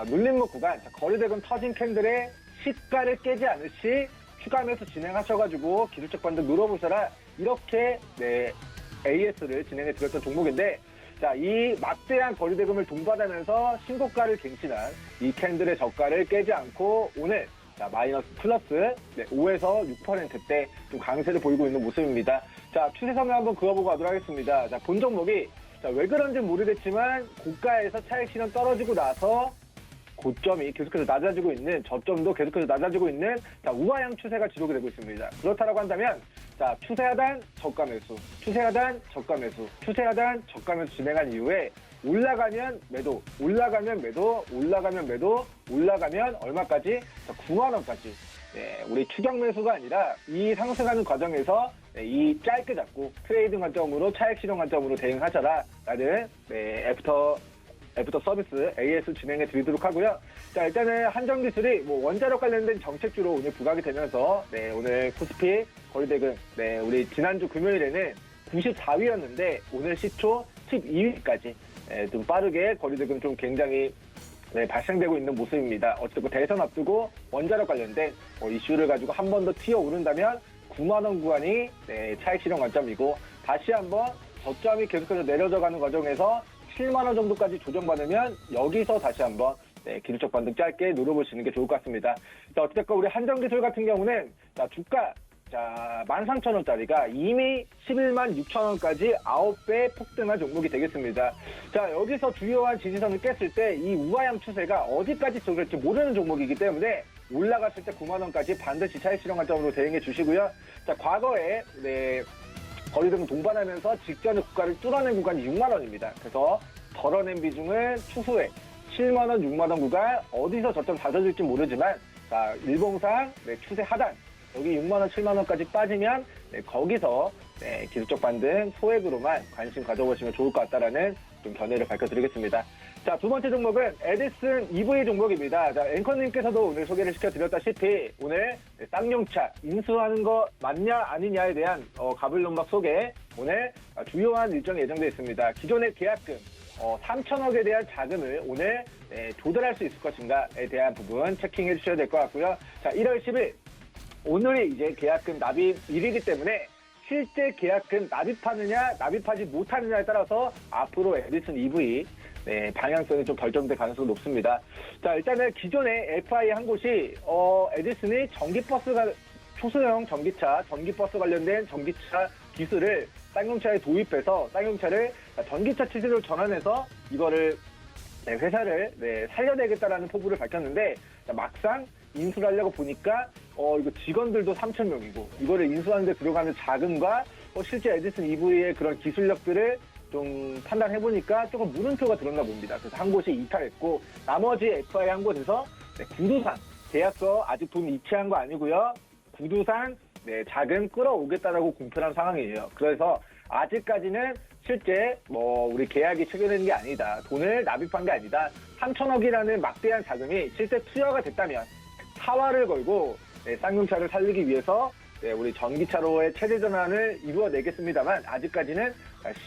눌림목 구간 거리대금 터진 캔들의 시가를 깨지 않을 시 추가 매수 진행하셔가지고 기술적 반등 눌러보셔라 이렇게 AS를 진행해 드렸던 종목인데 자, 이 막대한 거리대금을 동반하면서 신고가를 갱신한 이 캔들의 저가를 깨지 않고 오늘 마이너스 플러스 5에서 6%대 좀 강세를 보이고 있는 모습입니다. 자, 추세선을 한번 그어보고 가도록 하겠습니다. 자, 본 종목이 왜 그런지 모르겠지만 고가에서 차익 실현 떨어지고 나서 고점이 계속해서 낮아지고 있는 저점도 계속해서 낮아지고 있는 우하향 추세가 지속이 되고 있습니다. 그렇다라고 한다면 추세하단 저가 매수, 추세하단 저가 매수, 추세하단 저가 매수 진행한 이후에 올라가면 매도, 올라가면 매도, 올라가면 매도, 올라가면 얼마까지? 9만 원까지. 우리 추격 매수가 아니라 이 상승하는 과정에서 이 짧게 잡고 트레이딩 관점으로 차익 실현 관점으로 대응하자라는 애프터 서비스 AS 진행해 드리도록 하고요. 자, 일단은 한정기술이 원자력 관련된 정책주로 오늘 부각이 되면서 오늘 코스피 거리대금 우리 지난주 금요일에는 94위였는데 오늘 시초 12위까지 좀 빠르게 거리대금 좀 굉장히 발생되고 있는 모습입니다. 어쨌든 대선 앞두고 원자력 관련된 이슈를 가지고 한 번 더 튀어 오른다면 9만 원 구간이 차익 실현 관점이고 다시 한번 저점이 계속해서 내려져가는 과정에서 7만 원 정도까지 조정받으면 여기서 다시 한번 기술적 반등 짧게 노려보시는 게 좋을 것 같습니다. 자, 어쨌든 우리 한정기술 같은 경우는 주가 13,000원짜리가 이미 11만 6천원까지 9배 폭등한 종목이 되겠습니다. 자, 여기서 주요한 지지선을 깼을 때 이 우하향 추세가 어디까지 들어갈지 모르는 종목이기 때문에 올라갔을 때 9만 원까지 반드시 차익 실현 관점으로 대응해 주시고요. 자, 과거에 거리등 동반하면서 직전의 고가를 뚫어낸 구간이 6만 원입니다. 그래서 덜어낸 비중은 추후에 7만 원, 6만 원 구간 어디서 저점 다져질지 모르지만 자, 일봉상 추세 하단 여기 6만 원, 7만 원까지 빠지면 거기서 기술적 반등 소액으로만 관심 가져보시면 좋을 것 같다라는 좀 견해를 밝혀드리겠습니다. 자, 두 번째 종목은 에디슨 EV 종목입니다. 자, 앵커님께서도 오늘 소개를 시켜드렸다시피 오늘 쌍용차 인수하는 거 맞냐 아니냐에 대한 가불론박 소개 오늘 주요한 일정이 예정되어 있습니다. 기존의 계약금 3천억에 대한 자금을 오늘 조달할 수 있을 것인가에 대한 부분 체킹해 주셔야 될 것 같고요. 자, 1월 10일 오늘이 이제 계약금 납입일이기 때문에 실제 계약금 납입하느냐 납입하지 못하느냐에 따라서 앞으로 에디슨 EV 방향성이 좀 결정될 가능성이 높습니다. 자, 일단은 기존에 FI 한 곳이 에디슨이 전기버스가 초소형 전기차, 전기버스 관련된 전기차 기술을 쌍용차에 도입해서 쌍용차를 전기차 체제로 전환해서 이거를 회사를 살려내겠다라는 포부를 밝혔는데 막상 인수를 하려고 보니까 이거 직원들도 3,000명이고 이거를 인수하는 데 들어가는 자금과 실제 에디슨 EV의 그런 기술력들을 좀 판단해보니까 조금 물음표가 들었나 봅니다. 그래서 한 곳이 이탈했고 나머지 FI 한 곳에서 구두상 계약서 아직 돈 이체한 거 아니고요. 구두상 자금 끌어오겠다라고 공표한 상황이에요. 그래서 아직까지는 실제 우리 계약이 체결된 게 아니다. 돈을 납입한 게 아니다. 3천억이라는 막대한 자금이 실제 투여가 됐다면 사활을 걸고 쌍용차를 살리기 위해서 우리 전기차로의 체제 전환을 이루어내겠습니다만 아직까지는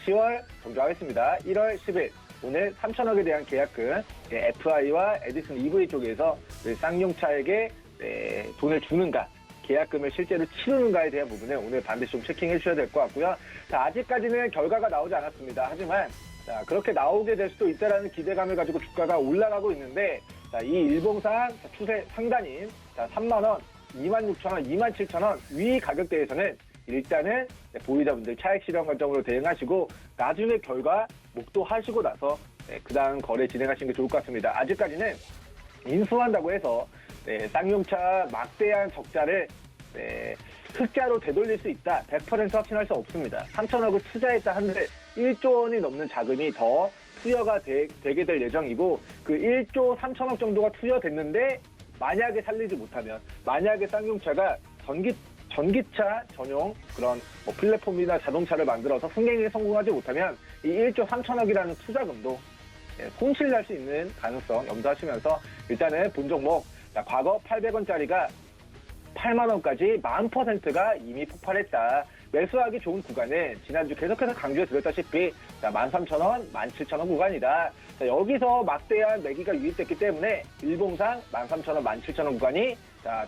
10월 정도하겠습니다. 1월 10일 오늘 3천억에 대한 계약금 FI와 에디슨 EV 쪽에서 쌍용차에게 돈을 주는가 계약금을 실제로 치르는가에 대한 부분을 오늘 반드시 좀 체킹해 주셔야 될 것 같고요. 자, 아직까지는 결과가 나오지 않았습니다. 하지만 그렇게 나오게 될 수도 있다라는 기대감을 가지고 주가가 올라가고 있는데 이 일봉상 추세 상단인 3만 원, 26,000원, 27,000원 위 가격대에서는 일단은 보유자분들 차익 실현 관점으로 대응하시고 나중에 결과 목도하시고 나서 그 다음 거래 진행하시는 게 좋을 것 같습니다. 아직까지는 인수한다고 해서 쌍용차 막대한 적자를 흑자로 되돌릴 수 있다. 100% 확신할 수 없습니다. 3천억을 투자했다 한들 1조 원이 넘는 자금이 더 투여가 되게 될 예정이고 그 1조 3천억 정도가 투여됐는데 만약에 살리지 못하면 만약에 쌍용차가 전기차 전용 그런 플랫폼이나 자동차를 만들어서 흥행에 성공하지 못하면 이 1조 3천억이라는 투자금도 손실날 수 있는 가능성 염두하시면서 일단은 본 종목 과거 800원짜리가 8만 원까지 10%가 이미 폭발했다. 매수하기 좋은 구간은 지난주 계속해서 강조해 드렸다시피 13,000원, 17,000원 구간이다. 자, 여기서 막대한 매기가 유입됐기 때문에 일봉상 13,000원, 17,000원 구간이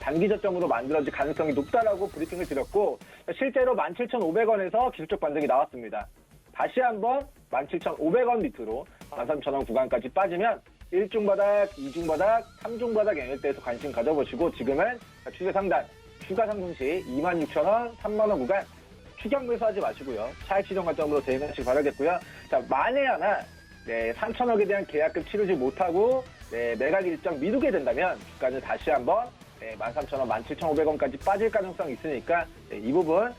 단기 저점으로 만들어질 가능성이 높다라고 브리핑을 드렸고 실제로 17,500원에서 기술적 반등이 나왔습니다. 다시 한번 17,500원 밑으로 13,000원 구간까지 빠지면 1중 바닥, 2중 바닥, 3중 바닥 영역대에서 관심 가져보시고 지금은 추세 상단, 추가 상승 시 26,000원, 3만원 구간 추격 매수하지 마시고요. 차익 시정 관점으로 대응하시기 바라겠고요. 자, 만에 하나 3천억에 대한 계약금 치르지 못하고 매각 일정 미루게 된다면 주가는 다시 한번 13,000원, 17,500원까지 빠질 가능성이 있으니까 이 부분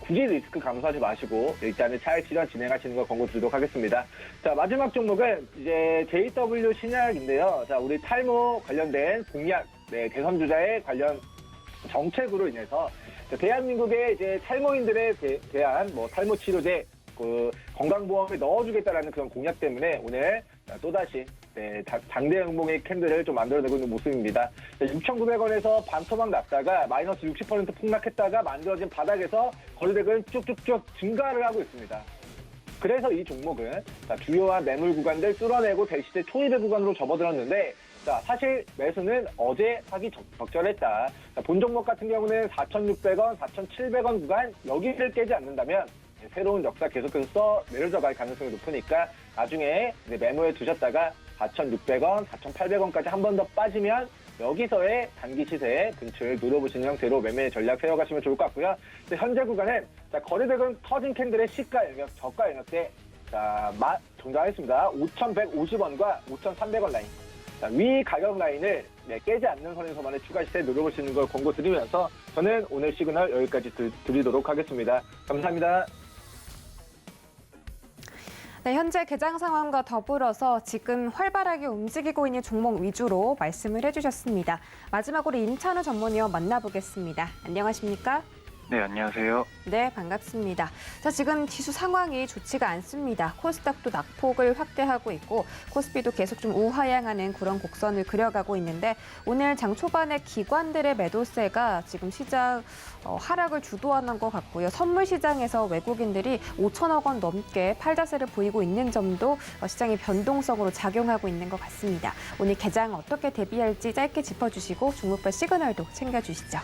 굳이 리스크 감소하지 마시고 일단은 차익 실현 진행하시는 걸 권고드리도록 하겠습니다. 자, 마지막 종목은 이제 JW 신약인데요. 자, 우리 탈모 관련된 공약, 대선주자의 관련 정책으로 인해서 대한민국의 이제 탈모인들에 대한 탈모 치료제, 건강보험에 넣어주겠다라는 그런 공약 때문에 오늘 또다시 장대 응봉의 캔들을 좀 만들어내고 있는 모습입니다. 6,900원에서 반토막 났다가 마이너스 60% 폭락했다가 만들어진 바닥에서 거래액은 쭉쭉쭉 증가를 하고 있습니다. 그래서 이 종목은 주요한 매물 구간들 뚫어내고 대시대 초입의 구간으로 접어들었는데 사실 매수는 어제 하기 적절했다. 본 종목 같은 경우는 4,600원, 4,700원 구간 여기를 깨지 않는다면 새로운 역사 계속해서 내려져 갈 가능성이 높으니까 나중에 매모에 두셨다가 4,600원, 4,800원까지 한 번 더 빠지면 여기서의 단기 시세에 근처를 노려보시는 형태로 매매 전략 세워가시면 좋을 것 같고요. 현재 구간은 거래대금 터진 캔들의 시가 영역, 저가 영역대 종료하겠습니다. 5,150원과 5,300원 라인. 위 가격 라인을 깨지 않는 선에서만의 추가 시세 노려보시는 걸 권고드리면서 저는 오늘 시그널 여기까지 드리도록 하겠습니다. 감사합니다. 네, 현재 개장 상황과 더불어서 지금 활발하게 움직이고 있는 종목 위주로 말씀을 해주셨습니다. 마지막으로 임찬우 전문위원 만나보겠습니다. 안녕하십니까? 네, 안녕하세요. 네, 반갑습니다. 자, 지금 지수 상황이 좋지가 않습니다. 코스닥도 낙폭을 확대하고 있고 코스피도 계속 좀 우하향하는 그런 곡선을 그려가고 있는데 오늘 장 초반에 기관들의 매도세가 지금 시장 하락을 주도하는 것 같고요. 선물 시장에서 외국인들이 5천억 원 넘게 팔자세를 보이고 있는 점도 시장의 변동성으로 작용하고 있는 것 같습니다. 오늘 개장 어떻게 대비할지 짧게 짚어주시고 종목별 시그널도 챙겨주시죠.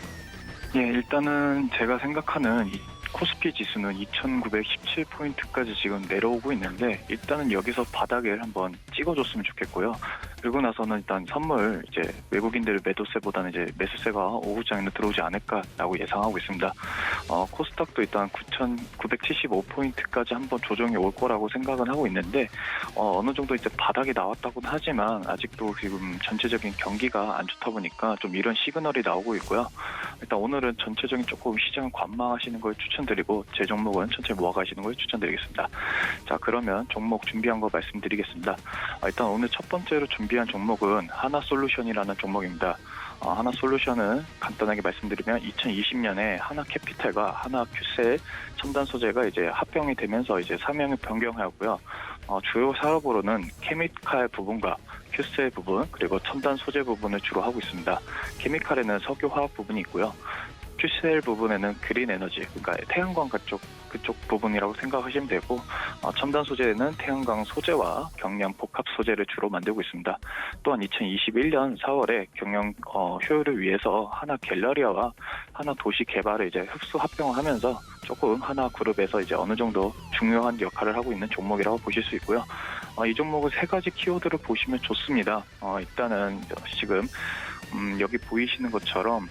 예, 일단은 제가 생각하는 이 코스피 지수는 2,917포인트까지 지금 내려오고 있는데 일단은 여기서 바닥을 한번 찍어줬으면 좋겠고요. 그리고 나서는 일단 선물 이제 외국인들의 매도세보다는 이제 매수세가 오후장에는 들어오지 않을까라고 예상하고 있습니다. 코스닥도 일단 9,975포인트까지 한번 조정이 올 거라고 생각은 하고 있는데 어느 정도 이제 바닥이 나왔다고는 하지만 아직도 지금 전체적인 경기가 안 좋다 보니까 좀 이런 시그널이 나오고 있고요. 일단 오늘은 전체적인 조금 시장을 관망하시는 걸 추천드리고 제 종목은 천천히 모아가시는 걸 추천드리겠습니다. 자, 그러면 종목 준비한 거 말씀드리겠습니다. 일단 오늘 첫 번째로 준비한 종목은 하나솔루션이라는 종목입니다. 하나솔루션은 간단하게 말씀드리면 2020년에 하나캐피탈과 하나큐셀 첨단 소재가 이제 합병이 되면서 이제 사명을 변경하고요. 주요 사업으로는 케미칼 부분과 큐셀 부분 그리고 첨단 소재 부분을 주로 하고 있습니다. 케미칼에는 석유화학 부분이 있고요. 큐셀 부분에는 그린 에너지, 그러니까 태양광 그쪽 부분이라고 생각하시면 되고 첨단 소재에는 태양광 소재와 경량 복합 소재를 주로 만들고 있습니다. 또한 2021년 4월에 경영 효율을 위해서 하나 갤러리아와 하나 도시 개발을 이제 흡수 합병을 하면서 조금 하나 그룹에서 이제 어느 정도 중요한 역할을 하고 있는 종목이라고 보실 수 있고요. 이 종목은 세 가지 키워드를 보시면 좋습니다. 일단은 지금 여기 보이시는 것처럼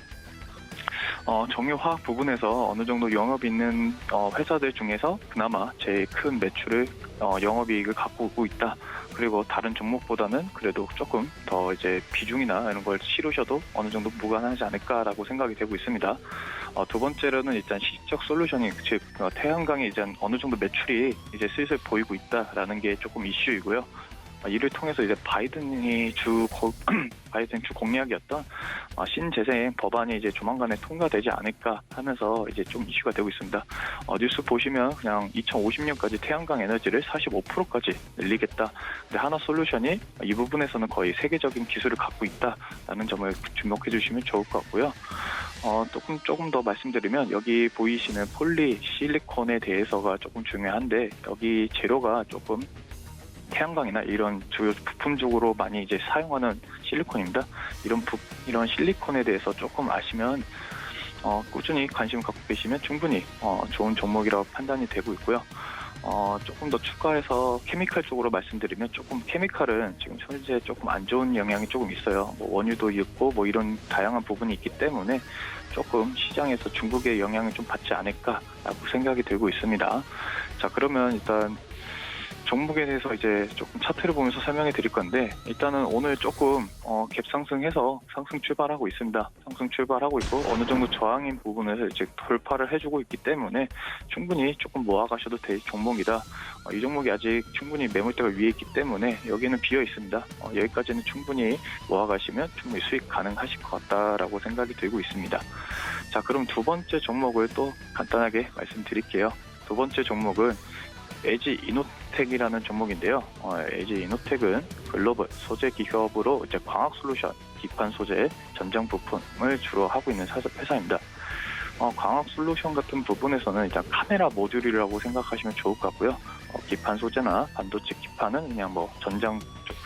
정유화학 부분에서 어느 정도 영업이 있는 회사들 중에서 그나마 제일 큰 매출을 영업이익을 갖고 오고 있다. 그리고 다른 종목보다는 그래도 조금 더 이제 비중이나 이런 걸 치르셔도 어느 정도 무관하지 않을까라고 생각이 되고 있습니다. 두 번째로는 일단 시적 솔루션이 즉 태양광이 이제 어느 정도 매출이 이제 슬슬 보이고 있다라는 게 조금 이슈이고요. 이를 통해서 이제 바이든 주 공약이었던 신재생 법안이 이제 조만간에 통과되지 않을까 하면서 이제 좀 이슈가 되고 있습니다. 뉴스 보시면 그냥 2050년까지 태양광 에너지를 45%까지 늘리겠다. 근데 하나솔루션이 이 부분에서는 거의 세계적인 기술을 갖고 있다라는 점을 주목해 주시면 좋을 것 같고요. 조금 더 말씀드리면 여기 보이시는 폴리실리콘에 대해서가 조금 중요한데 여기 재료가 조금 태양광이나 이런 주요 부품 쪽으로 많이 이제 사용하는 실리콘입니다. 이런 실리콘에 대해서 조금 아시면 꾸준히 관심 갖고 계시면 충분히 좋은 종목이라고 판단이 되고 있고요. 조금 더 추가해서 케미칼 쪽으로 말씀드리면 조금 케미칼은 지금 현재 조금 안 좋은 영향이 조금 있어요. 뭐 원유도 있고 뭐 이런 다양한 부분이 있기 때문에 조금 시장에서 중국의 영향을 좀 받지 않을까라고 생각이 들고 있습니다. 자, 그러면 일단 종목에 대해서 이제 조금 차트를 보면서 설명해 드릴 건데 일단은 오늘 조금 갭 상승해서 상승 출발하고 있습니다. 상승 출발하고 있고 어느 정도 저항인 부분을 이제 돌파를 해주고 있기 때문에 충분히 조금 모아가셔도 될 종목이다. 이 종목이 아직 충분히 매물대가 위에 있기 때문에 여기는 비어 있습니다. 여기까지는 충분히 모아가시면 충분히 수익 가능하실 것 같다라고 생각이 들고 있습니다. 자, 그럼 두 번째 종목을 또 간단하게 말씀드릴게요. 두 번째 종목은 LG 이노텍이라는 종목인데요. LG 이노텍은 글로벌 소재 기업으로 이제 광학 솔루션, 기판 소재, 전장 부품을 주로 하고 있는 회사입니다. 광학 솔루션 같은 부분에서는 일단 카메라 모듈이라고 생각하시면 좋을 것 같고요. 기판 소재나 반도체 기판은 그냥 뭐 전장 쪽,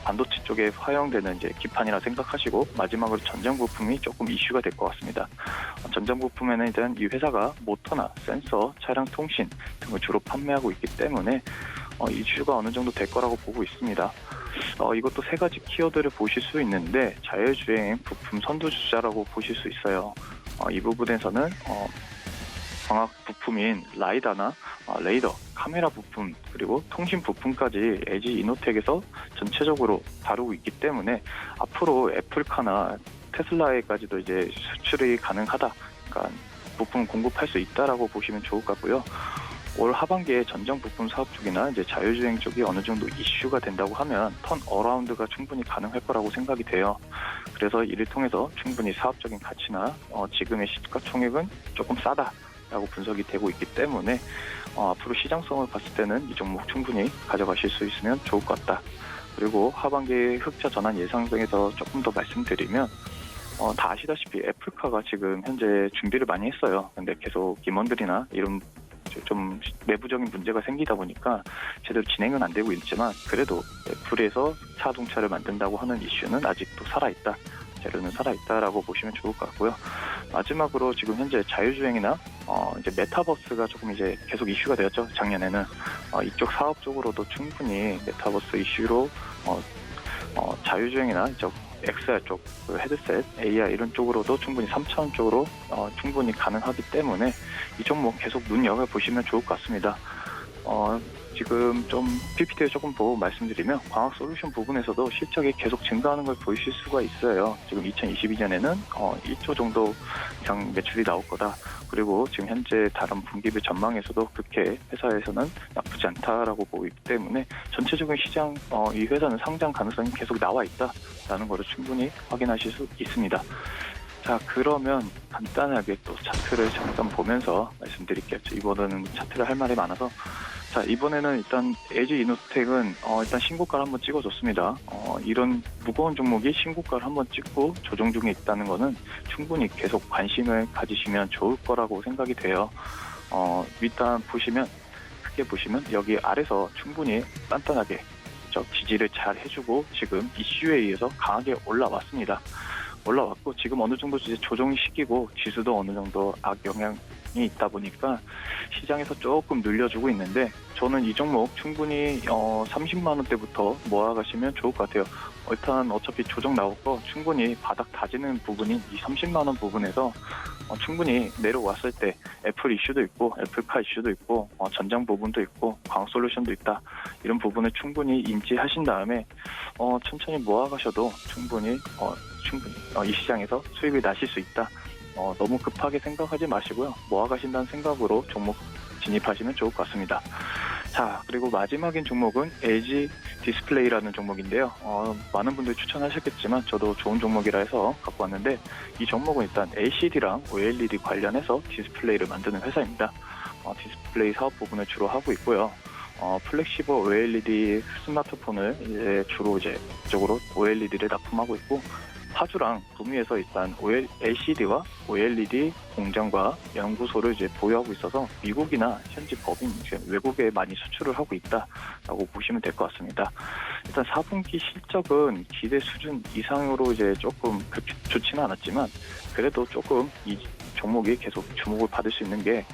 반도체 쪽에 활용되는 이제 기판이라 생각하시고 마지막으로 전장 부품이 조금 이슈가 될 것 같습니다. 전장 부품에는 일단 이 회사가 모터나 센서, 차량 통신 등을 주로 판매하고 있기 때문에 이슈가 어느 정도 될 거라고 보고 있습니다. 이것도 세 가지 키워드를 보실 수 있는데 자율주행 부품 선두주자라고 보실 수 있어요. 이 부분에서는 광학 부품인 라이다나 레이더, 카메라 부품 그리고 통신 부품까지 LG 이노텍에서 전체적으로 다루고 있기 때문에 앞으로 애플카나 테슬라에까지도 이제 수출이 가능하다. 그러니까 부품 공급할 수 있다라고 보시면 좋을 것 같고요. 올 하반기에 전장 부품 사업 쪽이나 이제 자율주행 쪽이 어느 정도 이슈가 된다고 하면 턴 어라운드가 충분히 가능할 거라고 생각이 돼요. 그래서 이를 통해서 충분히 사업적인 가치나 지금의 시가총액은 조금 싸다라고 분석이 되고 있기 때문에 앞으로 시장성을 봤을 때는 이 종목 충분히 가져가실 수 있으면 좋을 것 같다. 그리고 하반기 흑자 전환 예상성에서 조금 더 말씀드리면 다 아시다시피 애플카가 지금 현재 준비를 많이 했어요. 근데 계속 임원들이나 이런 좀 내부적인 문제가 생기다 보니까 제대로 진행은 안 되고 있지만 그래도 애플에서 자동차를 만든다고 하는 이슈는 아직도 살아있다. 재료는 살아있다라고 보시면 좋을 것 같고요. 마지막으로 지금 현재 자율주행이나 이제 메타버스가 조금 이제 계속 이슈가 되었죠. 작년에는 이쪽 사업 쪽으로도 충분히 메타버스 이슈로 자율주행이나 이쪽 XR 쪽 헤드셋, AR 이런 쪽으로도 충분히 3차원 쪽으로 충분히 가능하기 때문에 이 종목 계속 눈여겨 보시면 좋을 것 같습니다. 지금 좀 PPT를 조금 보고 말씀드리면 광학 솔루션 부분에서도 실적이 계속 증가하는 걸 보실 수가 있어요. 지금 2022년에는 1조 정도 이상 매출이 나올 거다. 그리고 지금 현재 다른 분기별 전망에서도 그렇게 회사에서는 나쁘지 않다라고 보고 있기 때문에 전체적인 시장 이 회사는 상장 가능성이 계속 나와 있다라는 것을 충분히 확인하실 수 있습니다. 자, 그러면 간단하게 또 차트를 잠깐 보면서 말씀드릴게요. 이번에는 차트를 할 말이 많아서 자, 이번에는 일단 LG 이노텍은 일단 신고가를 한번 찍어줬습니다. 이런 무거운 종목이 신고가를 한번 찍고 조정 중에 있다는 거는 충분히 계속 관심을 가지시면 좋을 거라고 생각이 돼요. 일단 크게 보시면 여기 아래서 충분히 단단하게 지지를 잘 해주고 지금 이슈에 의해서 강하게 올라왔습니다. 올라왔고 지금 어느 정도 이제 조정이 시키고 지수도 어느 정도 악영향이 있다 보니까 시장에서 조금 늘려주고 있는데 저는 이 종목 충분히 30만 원대부터 모아가시면 좋을 것 같아요. 일단 어차피 조정 나오고 충분히 바닥 다지는 부분인 이 30만 원 부분에서 충분히 내려왔을 때 애플 이슈도 있고 애플카 이슈도 있고 전장 부분도 있고 광학 솔루션도 있다. 이런 부분을 충분히 인지하신 다음에 천천히 모아가셔도 충분히 이 시장에서 수익을 나실 수 있다. 너무 급하게 생각하지 마시고요. 모아가신다는 생각으로 종목 진입하시면 좋을 것 같습니다. 자, 그리고 마지막인 종목은 LG 디스플레이라는 종목인데요. 많은 분들이 추천하셨겠지만 저도 좋은 종목이라 해서 갖고 왔는데 이 종목은 일단 LCD랑 OLED 관련해서 디스플레이를 만드는 회사입니다. 디스플레이 사업 부분을 주로 하고 있고요. 플렉시블 OLED 스마트폰을 주로 이제 이쪽으로 OLED를 납품하고 있고 파주랑 구미에서 일단 LCD와 OLED 공장과 연구소를 이제 보유하고 있어서 미국이나 현지 법인 외국에 많이 수출을 하고 있다라고 보시면 될 것 같습니다. 일단 4분기 실적은 기대 수준 이상으로 이제 조금 그렇게 좋지는 않았지만 그래도 조금 이 종목이 계속 주목을 받을 수 있는 게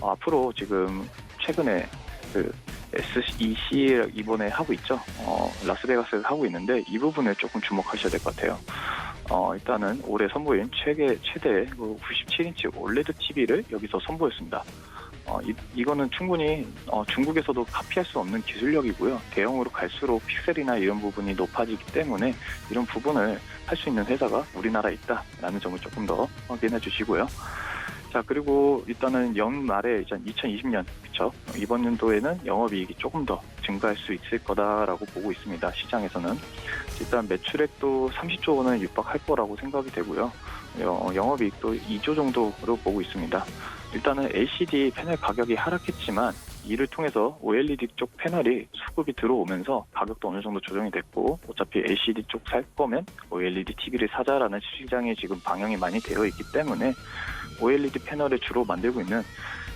앞으로 지금 최근에 그 SEC 이번에 하고 있죠. 라스베가스에서 하고 있는데 이 부분에 조금 주목하셔야 될 것 같아요. 일단은 올해 선보인 최대 97인치 OLED TV를 여기서 선보였습니다. 이거는 충분히 중국에서도 카피할 수 없는 기술력이고요. 대형으로 갈수록 픽셀이나 이런 부분이 높아지기 때문에 이런 부분을 할 수 있는 회사가 우리나라에 있다라는 점을 조금 더 확인해 주시고요. 자, 그리고 일단은 연말에 2020년, 그쵸? 이번 연도에는 영업이익이 조금 더 증가할 수 있을 거다라고 보고 있습니다. 시장에서는. 일단 매출액도 30조 원을 육박할 거라고 생각이 되고요. 영업이익도 2조 정도로 보고 있습니다. 일단은 LCD 패널 가격이 하락했지만 이를 통해서 OLED 쪽 패널이 수급이 들어오면서 가격도 어느 정도 조정이 됐고 어차피 LCD 쪽 살 거면 OLED TV를 사자라는 시장에 지금 방향이 많이 되어 있기 때문에 OLED 패널을 주로 만들고 있는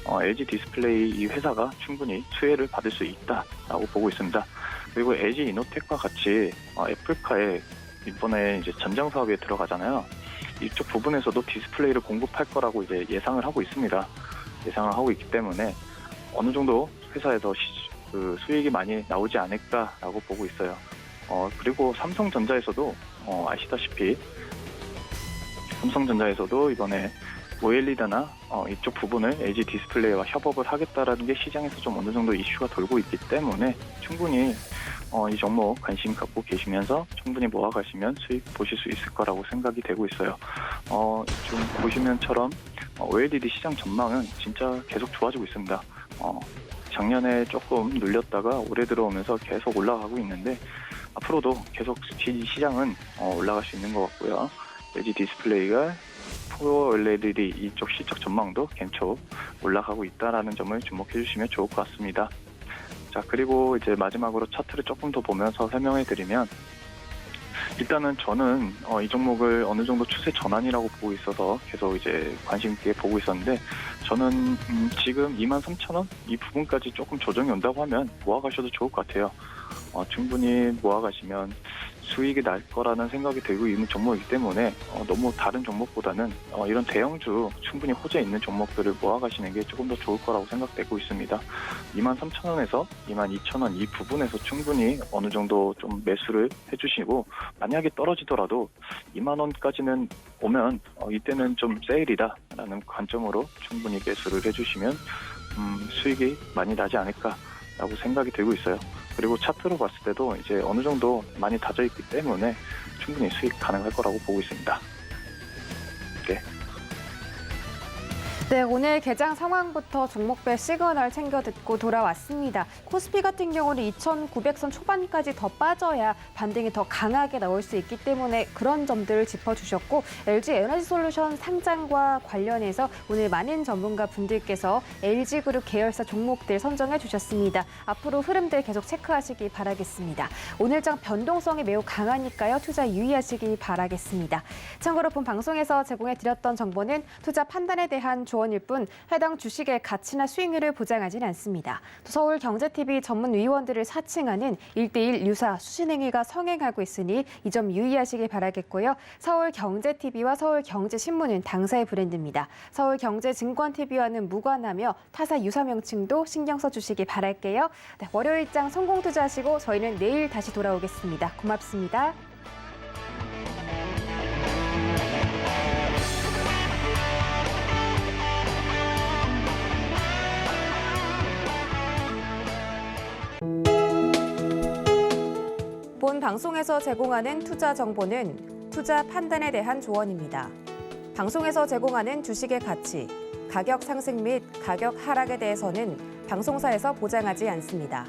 LG 디스플레이 이 회사가 충분히 수혜를 받을 수 있다라고 보고 있습니다. 그리고 LG 이노텍과 같이 애플카에 이번에 이제 전장 사업에 들어가잖아요. 이쪽 부분에서도 디스플레이를 공급할 거라고 이제 예상을 하고 있습니다. 예상을 하고 있기 때문에 어느 정도 회사에서 수익이 많이 나오지 않을까라고 보고 있어요. 그리고 삼성전자에서도 아시다시피 삼성전자에서도 이번에 OLED나 이쪽 부분을 LG 디스플레이와 협업을 하겠다라는 게 시장에서 좀 어느 정도 이슈가 돌고 있기 때문에 충분히 이 종목 관심 갖고 계시면서 충분히 모아가시면 수익 보실 수 있을 거라고 생각이 되고 있어요. 좀 보시면처럼 OLED 시장 전망은 진짜 계속 좋아지고 있습니다. 작년에 조금 눌렸다가 올해 들어오면서 계속 올라가고 있는데 앞으로도 계속 시장은 올라갈 수 있는 것 같고요. LG 디스플레이가 OLED 이쪽 실적 전망도 괜찮고 올라가고 있다라는 점을 주목해 주시면 좋을 것 같습니다. 자, 그리고 이제 마지막으로 차트를 조금 더 보면서 설명해 드리면 일단은 저는 이 종목을 어느 정도 추세 전환이라고 보고 있어서 계속 이제 관심 있게 보고 있었는데 저는 지금 23,000원 이 부분까지 조금 조정이 온다고 하면 모아가셔도 좋을 것 같아요. 충분히 모아가시면 수익이 날 거라는 생각이 들고 있는 종목이기 때문에 너무 다른 종목보다는 이런 대형주 충분히 호재 있는 종목들을 모아가시는 게 조금 더 좋을 거라고 생각되고 있습니다. 23,000원에서 22,000원 이 부분에서 충분히 어느 정도 좀 매수를 해주시고 만약에 떨어지더라도 2만 원까지는 오면 이때는 좀 세일이다라는 관점으로 충분히 매수를 해주시면 수익이 많이 나지 않을까라고 생각이 들고 있어요. 그리고 차트로 봤을 때도 이제 어느 정도 많이 다져 있기 때문에 충분히 수익 가능할 거라고 보고 있습니다. 네. 네, 오늘 개장 상황부터 종목별 시그널 챙겨 듣고 돌아왔습니다. 코스피 같은 경우는 2,900선 초반까지 더 빠져야 반등이 더 강하게 나올 수 있기 때문에 그런 점들을 짚어주셨고 LG 에너지솔루션 상장과 관련해서 오늘 많은 전문가 분들께서 LG그룹 계열사 종목들 선정해 주셨습니다. 앞으로 흐름들 계속 체크하시기 바라겠습니다. 오늘장 변동성이 매우 강하니까요. 투자 유의하시기 바라겠습니다. 참고로 본 방송에서 제공해 드렸던 정보는 투자 판단에 대한 조언일 뿐 해당 주식의 가치나 수익률을 보장하지는 않습니다. 또 서울경제TV 전문 위원들을 사칭하는 1:1 유사 수신행위가 성행하고 있으니 이 점 유의하시기 바라겠고요. 서울경제TV와 서울경제신문은 당사의 브랜드입니다. 서울경제증권TV와는 무관하며 타사 유사 명칭도 신경 써주시기 바랄게요. 네, 월요일장 성공 투자하시고 저희는 내일 다시 돌아오겠습니다. 고맙습니다. 본 방송에서 제공하는 투자 정보는 투자 판단에 대한 조언입니다. 방송에서 제공하는 주식의 가치, 가격 상승 및 가격 하락에 대해서는 방송사에서 보장하지 않습니다.